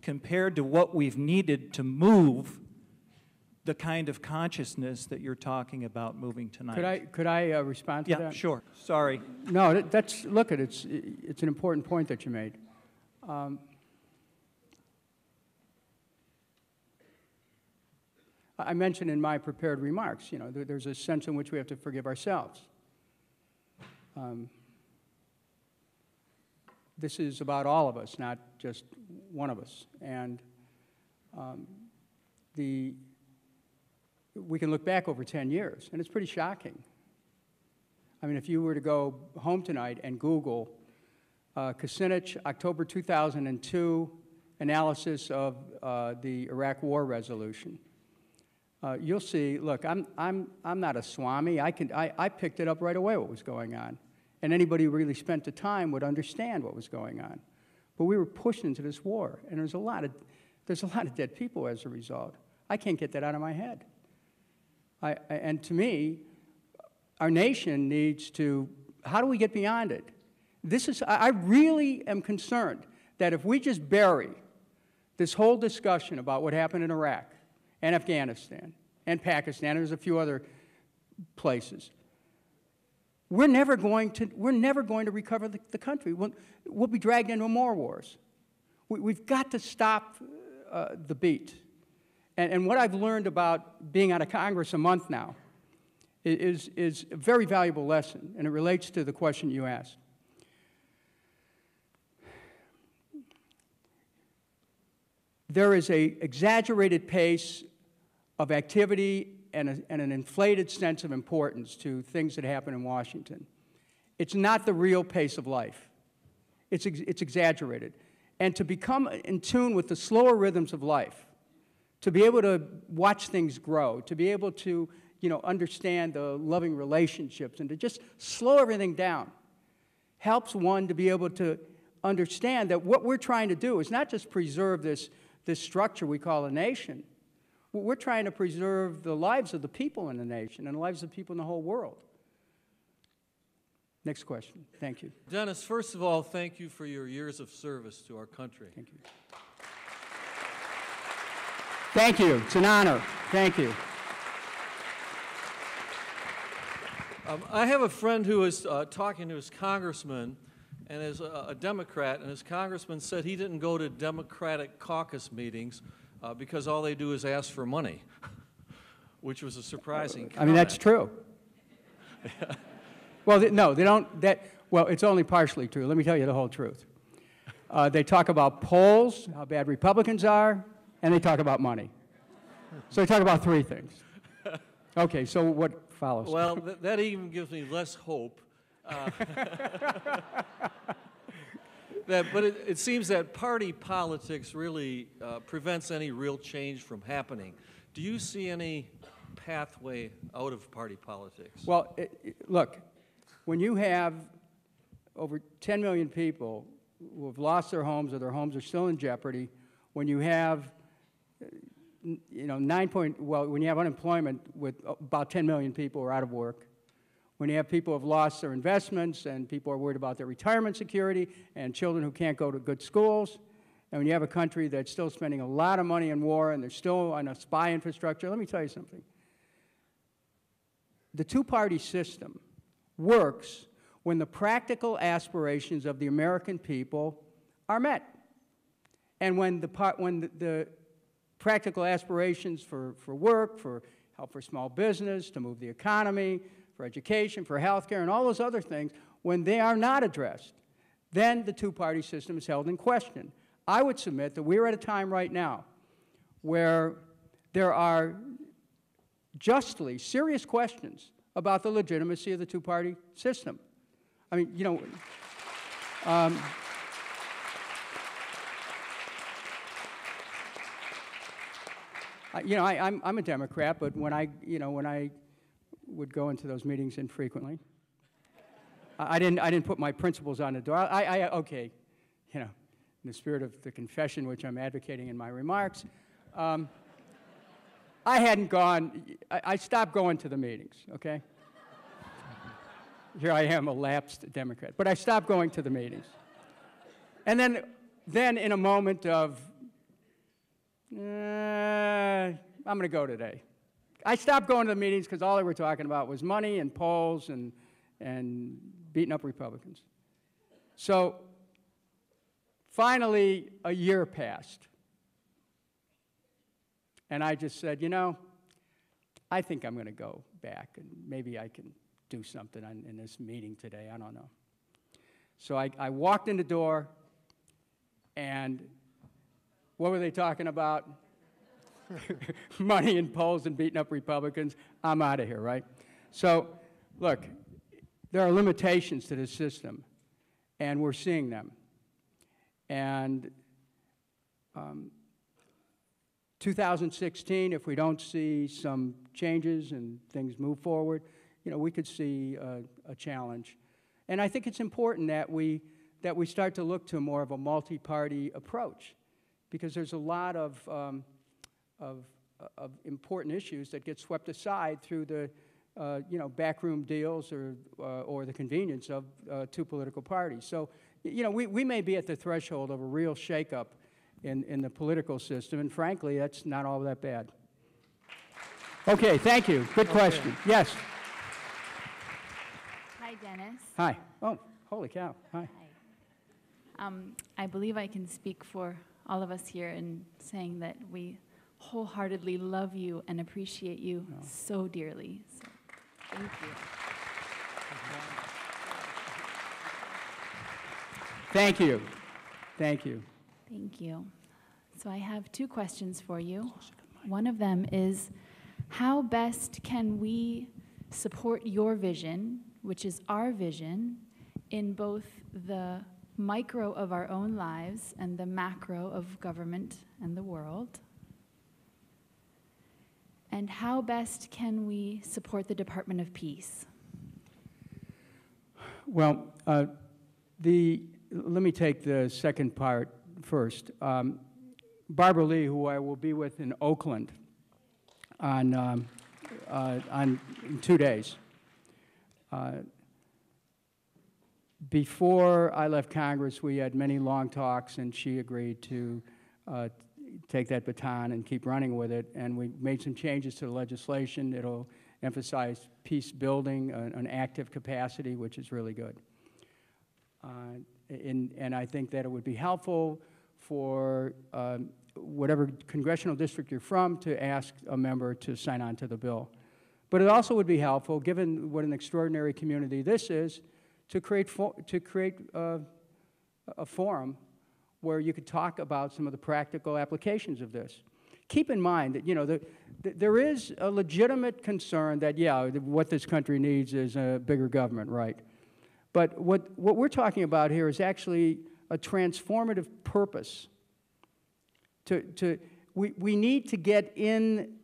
compared to what we've needed to move the kind of consciousness that you're talking about moving tonight. Could I respond to that? Yeah, sure. Sorry. No, look, it's an important point that you made. I mentioned in my prepared remarks, you know, there's a sense in which we have to forgive ourselves. This is about all of us, not just one of us. And we can look back over 10 years, and it's pretty shocking. I mean, if you were to go home tonight and Google Kucinich, October 2002, analysis of the Iraq War resolution, you'll see, look, I'm not a Swami. I picked it up right away what was going on. And anybody who really spent the time would understand what was going on. But we were pushed into this war, and there's a lot of dead people as a result. I can't get that out of my head. And to me, our nation needs to, how do we get beyond it? I really am concerned that if we just bury this whole discussion about what happened in Iraq and Afghanistan and Pakistan, there's a few other places, we're never going to recover the country. We'll be dragged into more wars. We've got to stop the beat. And what I've learned about being out of Congress a month now is a very valuable lesson, and it relates to the question you asked. There is an exaggerated pace of activity and an inflated sense of importance to things that happen in Washington. It's not the real pace of life. It's exaggerated. And to become in tune with the slower rhythms of life, to be able to watch things grow, to be able to, you know, understand the loving relationships, and to just slow everything down, helps one to be able to understand that what we're trying to do is not just preserve this structure we call a nation. We're trying to preserve the lives of the people in the nation and the lives of people in the whole world. Next question. Thank you. Dennis, first of all, thank you for your years of service to our country. Thank you. Thank you. It's an honor. Thank you. I have a friend who was talking to his congressman, and is a Democrat, and his congressman said he didn't go to Democratic caucus meetings because all they do is ask for money, which was a surprising comment. I mean, that's true. Well, no, they don't. Well, it's only partially true. Let me tell you the whole truth. They talk about polls, how bad Republicans are, and they talk about money. So they talk about 3 things. Okay, so what follows? Well, that even gives me less hope. But it seems that party politics really prevents any real change from happening. Do you see any pathway out of party politics? Well, look, when you have over 10 million people who have lost their homes or their homes are still in jeopardy, when you have, when you have unemployment with about 10 million people who are out of work, when you have people who have lost their investments and people are worried about their retirement security and children who can't go to good schools, and when you have a country that's still spending a lot of money on war and they're still on a spy infrastructure, let me tell you something. The two-party system works when the practical aspirations of the American people are met. And when the practical aspirations for work, for help for small business, to move the economy, for education, for health care, and all those other things, when they are not addressed, then the two-party system is held in question. I would submit that we're at a time right now where there are justly serious questions about the legitimacy of the two-party system. I mean, you know, I'm a Democrat, but when I would go into those meetings infrequently, I didn't put my principles on the door. Okay, you know, in the spirit of the confession which I'm advocating in my remarks, I stopped going to the meetings, okay? Here I am, a lapsed Democrat. But I stopped going to the meetings. And then in a moment of, I'm going to go today. I stopped going to the meetings because all they were talking about was money and polls and beating up Republicans. So finally, a year passed. And I just said, you know, I think I'm going to go back, and maybe I can do something in this meeting today. I don't know. So I walked in the door, and what were they talking about? Money and polls and beating up Republicans. I'm out of here, right? So, look, there are limitations to this system, and we're seeing them. And 2016, if we don't see some changes and things move forward, you know, we could see a challenge. And I think it's important that we start to look to more of a multi-party approach, because there's a lot of important issues that get swept aside through the backroom deals or the convenience of two political parties. So, you know, we may be at the threshold of a real shakeup in the political system, and frankly, that's not all that bad. Okay, thank you. Good question. Yes. Hi, Dennis. Hi. Oh, holy cow. Hi. Hi. I believe I can speak for all of us here in saying that we wholeheartedly love you and appreciate you so dearly. So, thank you. Thank you. Thank you. Thank you. So I have two questions for you. One of them is, how best can we support your vision, which is our vision, in both the micro of our own lives and the macro of government and the world? And how best can we support the Department of Peace? Well, let me take the second part first. Barbara Lee, who I will be with in Oakland in 2 days. Before I left Congress, we had many long talks, and she agreed to take that baton and keep running with it. And we made some changes to the legislation. It'll emphasize peace building, an active capacity, which is really good. And I think that it would be helpful for whatever congressional district you're from to ask a member to sign on to the bill. But it also would be helpful, given what an extraordinary community this is, to create a forum where you could talk about some of the practical applications of this. Keep in mind that, you know, there is a legitimate concern that, yeah, what this country needs is a bigger government, right? But what we're talking about here is actually a transformative purpose. We need to get in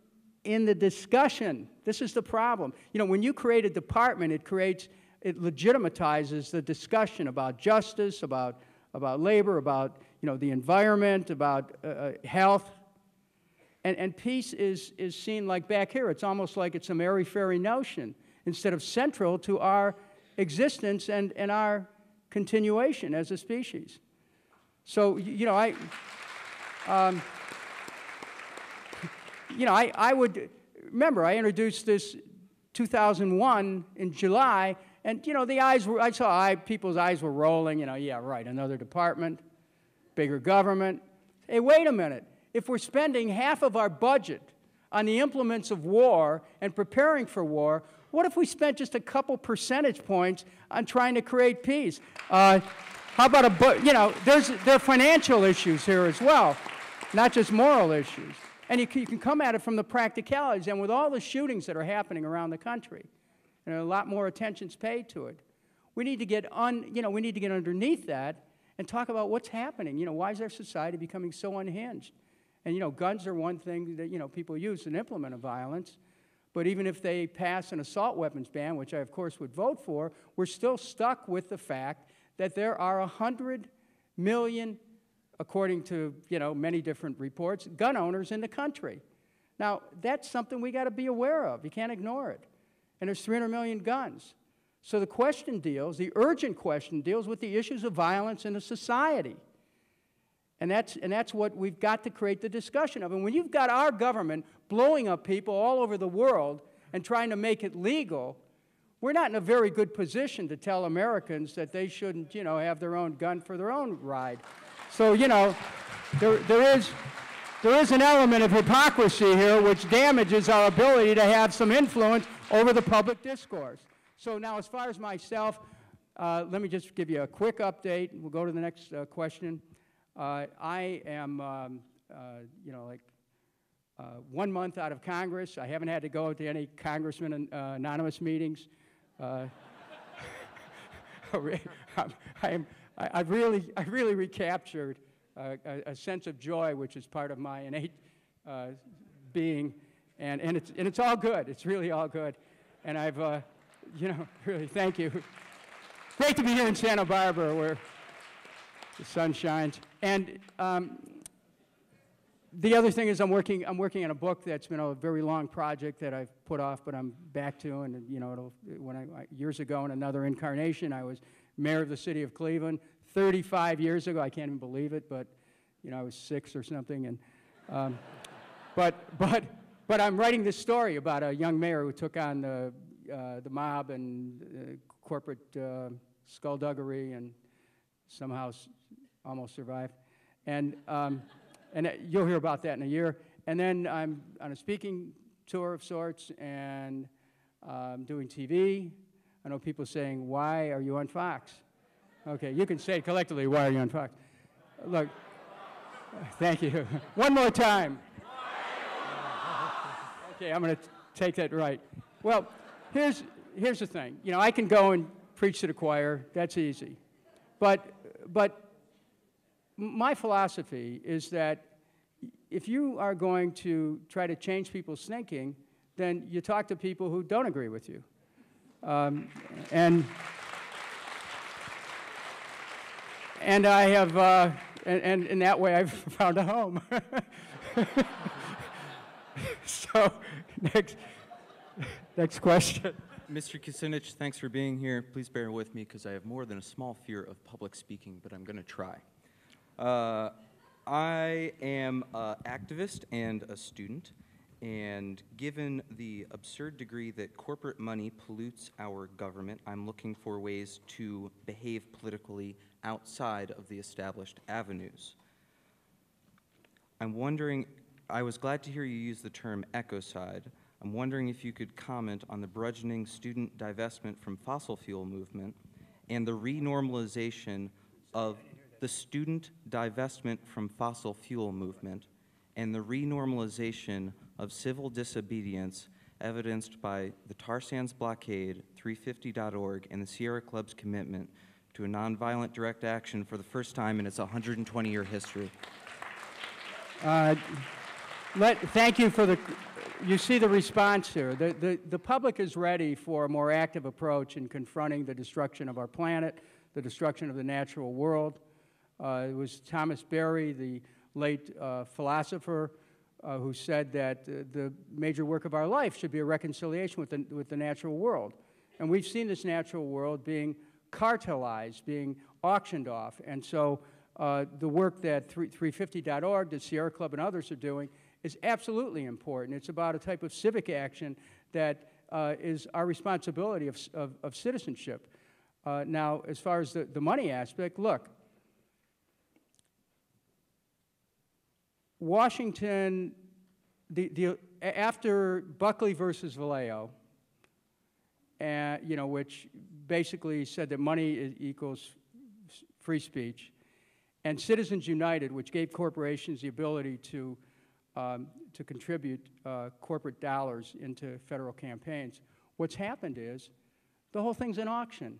the discussion. This is the problem. You know, when you create a department, it legitimatizes the discussion about justice, about labor, about, you know, the environment, about health. And peace is seen like back here. It's almost like it's some airy-fairy notion instead of central to our existence and our continuation as a species. So, you know, I would remember I introduced this 2001 in July, and you know I saw people's eyes were rolling. You know, yeah, right, another department, bigger government. Hey, wait a minute. If we're spending half of our budget on the implements of war and preparing for war, what if we spent just a couple percentage points on trying to create peace? How about you know, there are financial issues here as well, not just moral issues. And you can come at it from the practicalities. And with all the shootings that are happening around the country, and a lot more attention's paid to it, we need to get we need to get underneath that and talk about what's happening. You know, why is our society becoming so unhinged? And you know, guns are one thing that, you know, people use as an implement of violence. But even if they pass an assault weapons ban, which I, of course, would vote for, we're still stuck with the fact that there are 100 million, according to, you know, many different reports, gun owners in the country. Now, that's something we got to be aware of. You can't ignore it. And there's 300 million guns. So the urgent question deals with the issues of violence in a society. And that's what we've got to create the discussion of. And when you've got our government blowing up people all over the world and trying to make it legal, we're not in a very good position to tell Americans that they shouldn't, you know, have their own gun for their own ride. So, you know, there is an element of hypocrisy here which damages our ability to have some influence over the public discourse. So now, as far as myself, let me just give you a quick update. We'll go to the next question. I am, you know, like 1 month out of Congress. I haven't had to go to any Congressman anonymous meetings. I've really recaptured a sense of joy, which is part of my innate being, and it's all good. It's really all good, and I've, you know, really thank you. Great to be here in Santa Barbara, where the sun shines. And the other thing is I'm working on a book that's been a very long project that I've put off, but I'm back to, and you know, years ago in another incarnation, I was mayor of the city of Cleveland. 35 years ago, I can't even believe it, but you know, I was 6 or something, and but I'm writing this story about a young mayor who took on the mob and corporate skullduggery and somehow almost survived, and you'll hear about that in a year. And then I'm on a speaking tour of sorts, and doing TV. I know people saying, "Why are you on Fox?" Okay, you can say it collectively, "Why are you on Fox?" Look, thank you. One more time. Okay, I'm going to take that right. Well, here's the thing. You know, I can go and preach to the choir. That's easy. But my philosophy is that if you are going to try to change people's thinking, then you talk to people who don't agree with you. And I have, and in that way, I've found a home. So, next question. Mr. Kucinich, thanks for being here. Please bear with me because I have more than a small fear of public speaking, but I'm going to try. I am an activist and a student, and given the absurd degree that corporate money pollutes our government, I'm looking for ways to behave politically outside of the established avenues. I'm wondering, I was glad to hear you use the term ecocide. I'm wondering if you could comment on the burgeoning student divestment from fossil fuel movement and the renormalization of the student divestment from fossil fuel movement and the renormalization of civil disobedience evidenced by the tar sands blockade, 350.org, and the Sierra Club's commitment to a nonviolent direct action for the first time in its 120-year history. Thank you for you see the response here. The public is ready for a more active approach in confronting the destruction of our planet, the destruction of the natural world. It was Thomas Berry, the late philosopher, who said that the major work of our life should be a reconciliation with the natural world. And we've seen this natural world being cartelized, being auctioned off. And so the work that 350.org, the Sierra Club, and others are doing is absolutely important. It's about a type of civic action that is our responsibility of citizenship. Now, as far as the money aspect, look, Washington, after Buckley versus Vallejo, which basically said that money equals free speech, and Citizens United, which gave corporations the ability to contribute corporate dollars into federal campaigns, what's happened is the whole thing's an auction.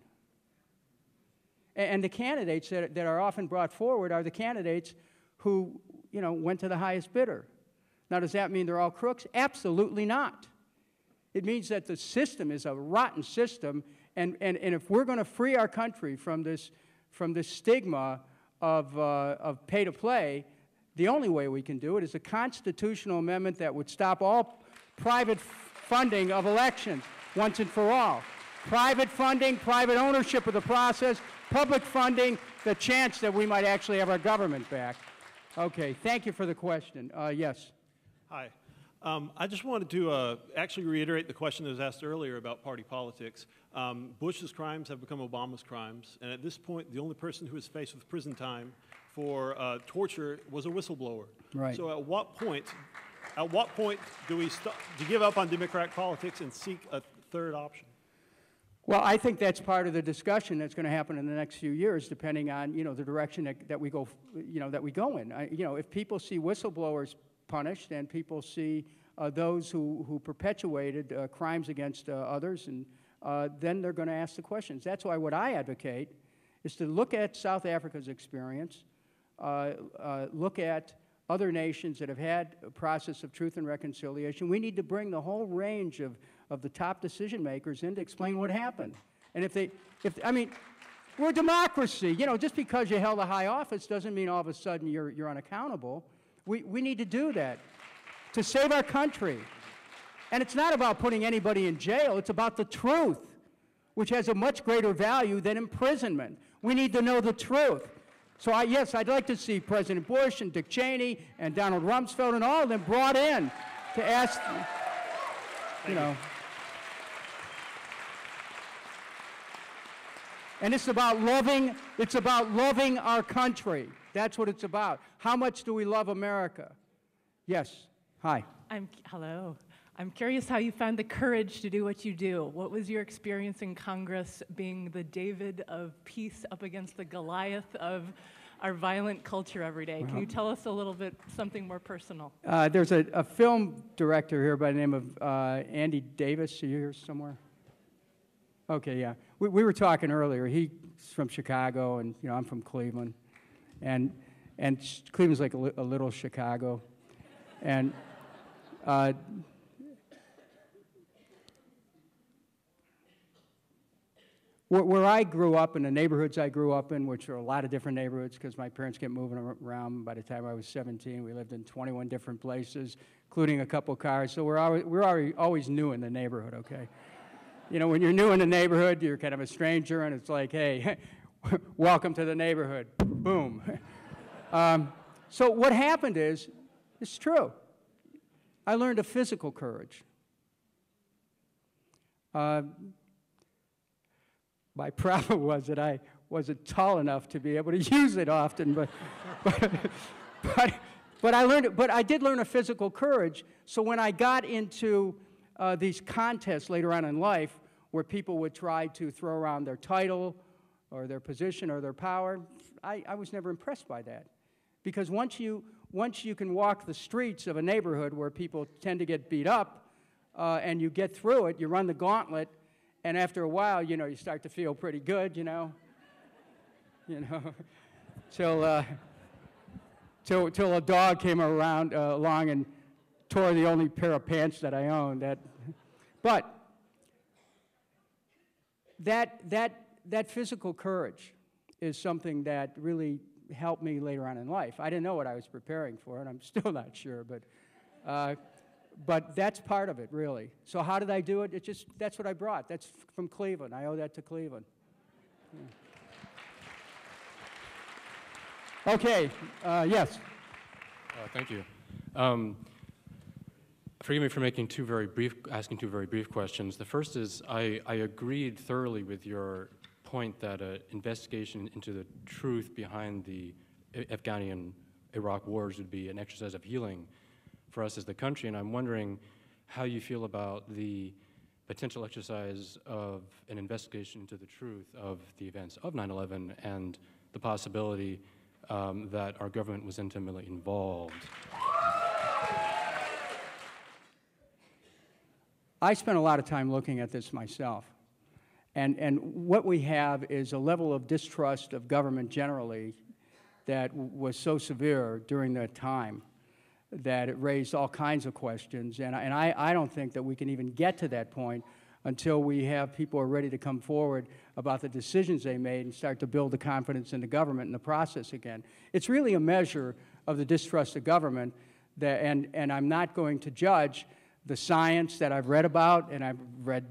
And the candidates that are often brought forward are the candidates who, went to the highest bidder. Now, does that mean they're all crooks? Absolutely not. It means that the system is a rotten system, and if we're going to free our country from this stigma of pay to play, the only way we can do it is a constitutional amendment that would stop all private funding of elections once and for all. Private funding, private ownership of the process, public funding, the chance that we might actually have our government back. Okay, thank you for the question. Yes. Hi. I just wanted to actually reiterate the question that was asked earlier about party politics. Bush's crimes have become Obama's crimes, and at this point, the only person who is faced with prison time for torture was a whistleblower. Right. So at what point do we give up on Democratic politics and seek a third option? Well, I think that's part of the discussion that's going to happen in the next few years, depending on the direction that we go in. If people see whistleblowers punished and people see those who perpetuated crimes against others, and then they're going to ask the questions. That's why what I advocate is to look at South Africa's experience, look at other nations that have had a process of truth and reconciliation. We need to bring the whole range of the top decision makers in to explain what happened. And we're a democracy. Just because you held a high office doesn't mean all of a sudden you're unaccountable. We need to do that to save our country. And it's not about putting anybody in jail. It's about the truth, which has a much greater value than imprisonment. We need to know the truth. So, yes, I'd like to see President Bush and Dick Cheney and Donald Rumsfeld and all of them brought in to ask, And it's about loving our country. That's what it's about. How much do we love America? Yes. Hi. Hello. I'm curious how you found the courage to do what you do. What was your experience in Congress being the David of peace up against the Goliath of our violent culture every day? Can you tell us a little bit, something more personal? There's a film director here by the name of Andy Davis. Are you here somewhere? Okay, yeah. We were talking earlier. He's from Chicago, and I'm from Cleveland. And Cleveland's like a little Chicago. And where I grew up, in the neighborhoods I grew up in, which are a lot of different neighborhoods because my parents kept moving around. By the time I was 17, we lived in 21 different places, including a couple cars. So we're always new in the neighborhood, okay? When you're new in the neighborhood, you're kind of a stranger, and it's like, hey, welcome to the neighborhood. Boom. So what happened is, it's true. I learned a physical courage. My problem was that I wasn't tall enough to be able to use it often, but I learned it. But I did learn a physical courage. So when I got into these contests later on in life, where people would try to throw around their title, or their position, or their power, I was never impressed by that, because once you can walk the streets of a neighborhood where people tend to get beat up, and you get through it, you run the gauntlet, and after a while, you know, you start to feel pretty good, you know, till a dog came along and tore the only pair of pants that I owned. But that physical courage is something that really helped me later on in life. I didn't know what I was preparing for, and I'm still not sure, but that's part of it, really. So how did I do it? That's what I brought. That's from Cleveland. I owe that to Cleveland. Yeah. Okay, yes. Thank you. Forgive me for asking two very brief questions. The first is, I agreed thoroughly with your point that an investigation into the truth behind the Afghani and Iraq wars would be an exercise of healing for us as the country, and I'm wondering how you feel about the potential exercise of an investigation into the truth of the events of 9/11 and the possibility that our government was intimately involved. I spent a lot of time looking at this myself. And what we have is a level of distrust of government generally that was so severe during that time that it raised all kinds of questions. And I don't think that we can even get to that point until we have people who are ready to come forward about the decisions they made and start to build the confidence in the government and the process again. It's really a measure of the distrust of government, and I'm not going to judge the science that I've read about, and I've read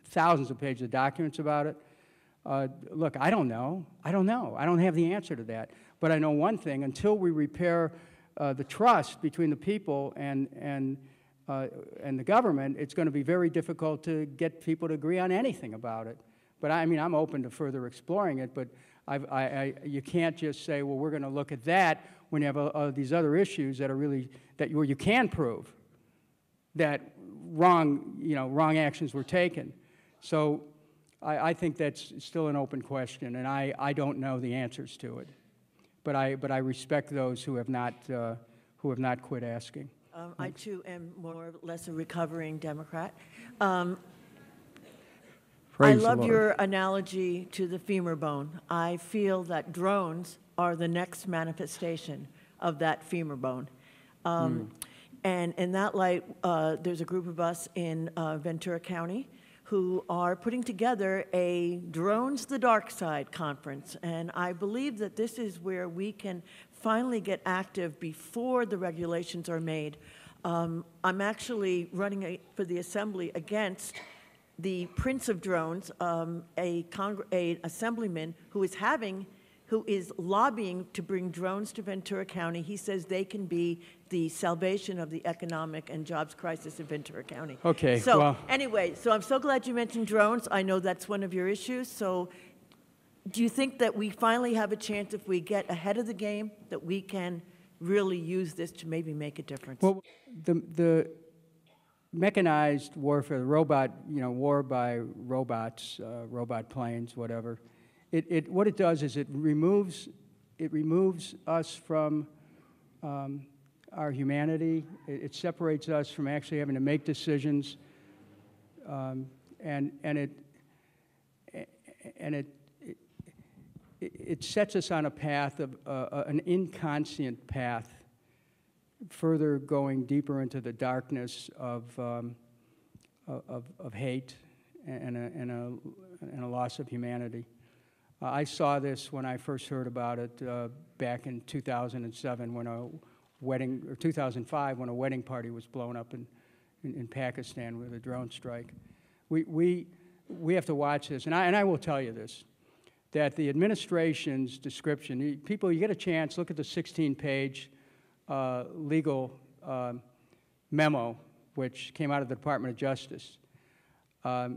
thousands of pages of documents about it. Look, I don't know. I don't have the answer to that. But I know one thing: until we repair the trust between the people and the government, it's going to be very difficult to get people to agree on anything about it. But I mean, I'm open to further exploring it. But you can't just say, well, we're going to look at that when you have these other issues that are really where you can prove that wrong actions were taken. So I think that's still an open question, and I don't know the answers to it. But I respect those who have not quit asking. I too am more or less a recovering Democrat. I love your analogy to the femur bone. I feel that drones are the next manifestation of that femur bone. And in that light, there's a group of us in Ventura County who are putting together a Drones the Dark Side conference. And I believe that this is where we can finally get active before the regulations are made. I'm actually running for the Assembly against the Prince of Drones, an assemblyman who is lobbying to bring drones to Ventura County. He says they can be the salvation of the economic and jobs crisis in Ventura County. Okay. So well, anyway, so I'm so glad you mentioned drones. I know that's one of your issues. So do you think that we finally have a chance, if we get ahead of the game, that we can really use this to maybe make a difference? Well, the mechanized warfare, the war by robots, robot planes, whatever. What it does is it removes us from our humanity. It separates us from actually having to make decisions, and it sets us on a path of an inconscient path, further going deeper into the darkness of hate and a loss of humanity. I saw this when I first heard about it back in 2007 when a wedding, or 2005 when a wedding party was blown up in Pakistan with a drone strike. We have to watch this, and I will tell you this, that the administration's description, people, you get a chance, look at the 16-page legal memo which came out of the Department of Justice. I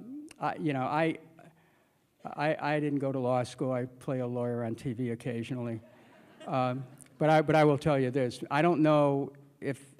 didn't go to law school. I play a lawyer on TV occasionally. But I will tell you this. I don't know if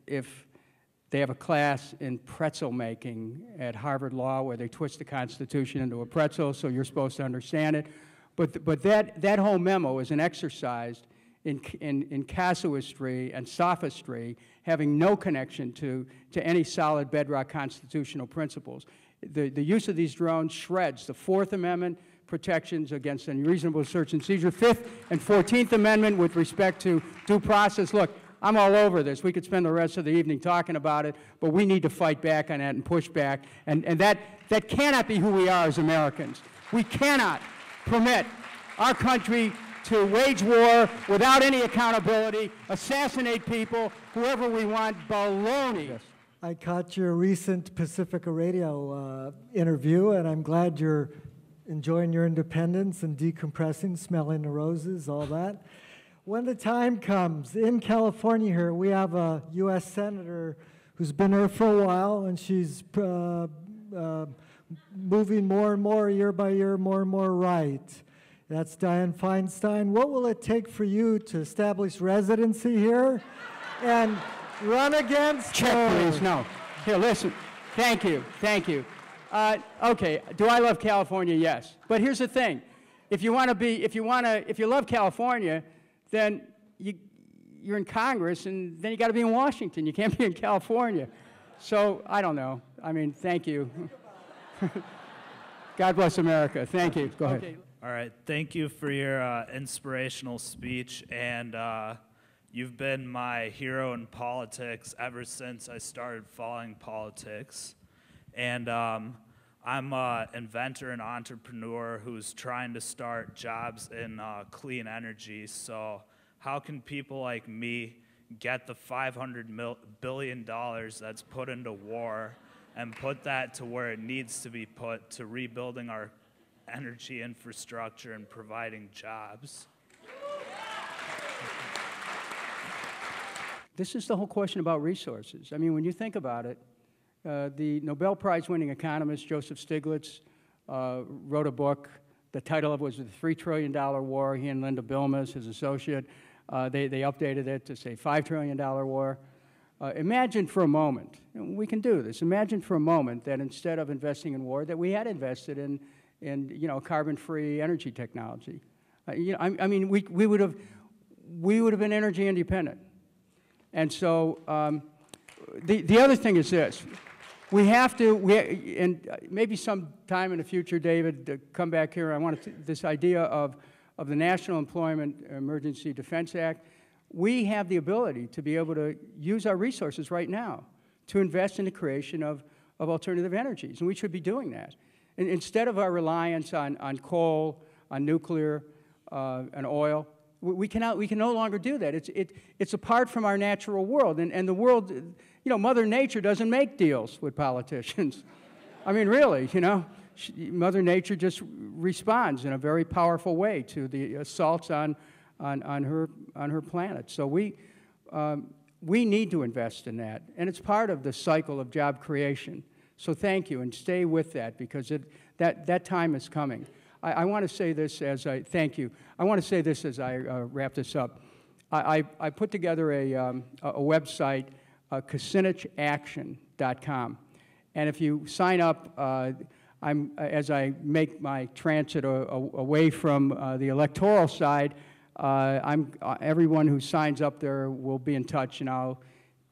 they have a class in pretzel making at Harvard Law where they twist the Constitution into a pretzel so you're supposed to understand it. But that whole memo is an exercise in casuistry and sophistry, having no connection to any solid bedrock constitutional principles. The use of these drones shreds the Fourth Amendment protections against unreasonable search and seizure, Fifth and 14th Amendment with respect to due process. Look, I'm all over this. We could spend the rest of the evening talking about it, but we need to fight back on that and push back. And that cannot be who we are as Americans. We cannot permit our country to wage war without any accountability, assassinate people, whoever we want. Baloney. Yes. I caught your recent Pacifica Radio interview, and I'm glad you're enjoying your independence and decompressing, smelling the roses, all that. When the time comes, in California here, we have a U.S. Senator who's been here for a while, and she's moving more and more, year by year, more and more right. That's Dianne Feinstein. What will it take for you to establish residency here and run against Check, her? please. No. Here, listen. Thank you. Thank you. Okay. Do I love California? Yes. But here's the thing. If you love California, then you're in Congress, and then you got to be in Washington. You can't be in California. So I don't know. I mean, thank you. God bless America. Thank you. Go ahead. Okay. All right. Thank you for your inspirational speech, and you've been my hero in politics ever since I started following politics. And I'm an inventor and entrepreneur who's trying to start jobs in clean energy. So how can people like me get the $500 billion that's put into war and put that to where it needs to be put, to rebuilding our energy infrastructure and providing jobs? This is the whole question about resources. I mean, when you think about it, the Nobel Prize-winning economist Joseph Stiglitz wrote a book. The title of it was The $3 Trillion War. He and Linda Bilmes, his associate, they updated it to say $5 trillion war. Imagine for a moment, we can do this, imagine for a moment that instead of investing in war, that we had invested in carbon-free energy technology. I mean, we would have been energy independent. And so the other thing is this. We have to, and maybe sometime in the future, David, to come back here, I want this idea of the National Employment Emergency Defense Act. We have the ability to be able to use our resources right now to invest in the creation of alternative energies, and we should be doing that. And instead of our reliance on coal, on nuclear, and oil, we can no longer do that. It's apart from our natural world, and the world, Mother Nature doesn't make deals with politicians. I mean, really, Mother Nature just responds in a very powerful way to the assaults on her planet. So we need to invest in that, and it's part of the cycle of job creation. So thank you, and stay with that, because that time is coming. I want to say this as I thank you. I want to say this as I wrap this up. I put together a website, KucinichAction.com, and if you sign up, as I make my transit away from the electoral side, everyone who signs up there will be in touch, and I'll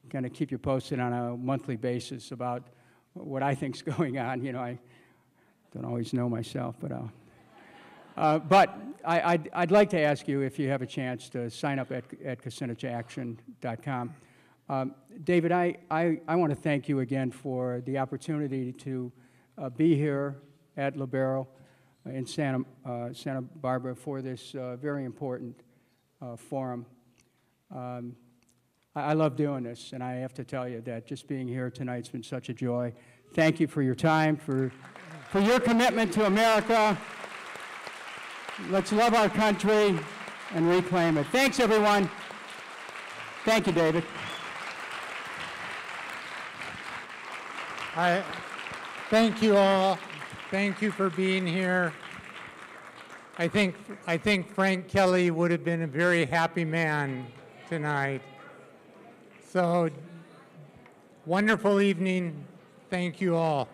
kind of keep you posted on a monthly basis about what I think's going on. I don't always know myself, but I'd like to ask you if you have a chance to sign up at KucinichAction.com. David, I want to thank you again for the opportunity to be here at Libero in Santa Barbara for this very important forum. I love doing this, and I have to tell you that just being here tonight's been such a joy. Thank you for your time, for your commitment to America. Let's love our country and reclaim it. Thanks, everyone. Thank you, David. Thank you all. Thank you for being here. I think Frank Kelly would have been a very happy man tonight. So, wonderful evening. Thank you all.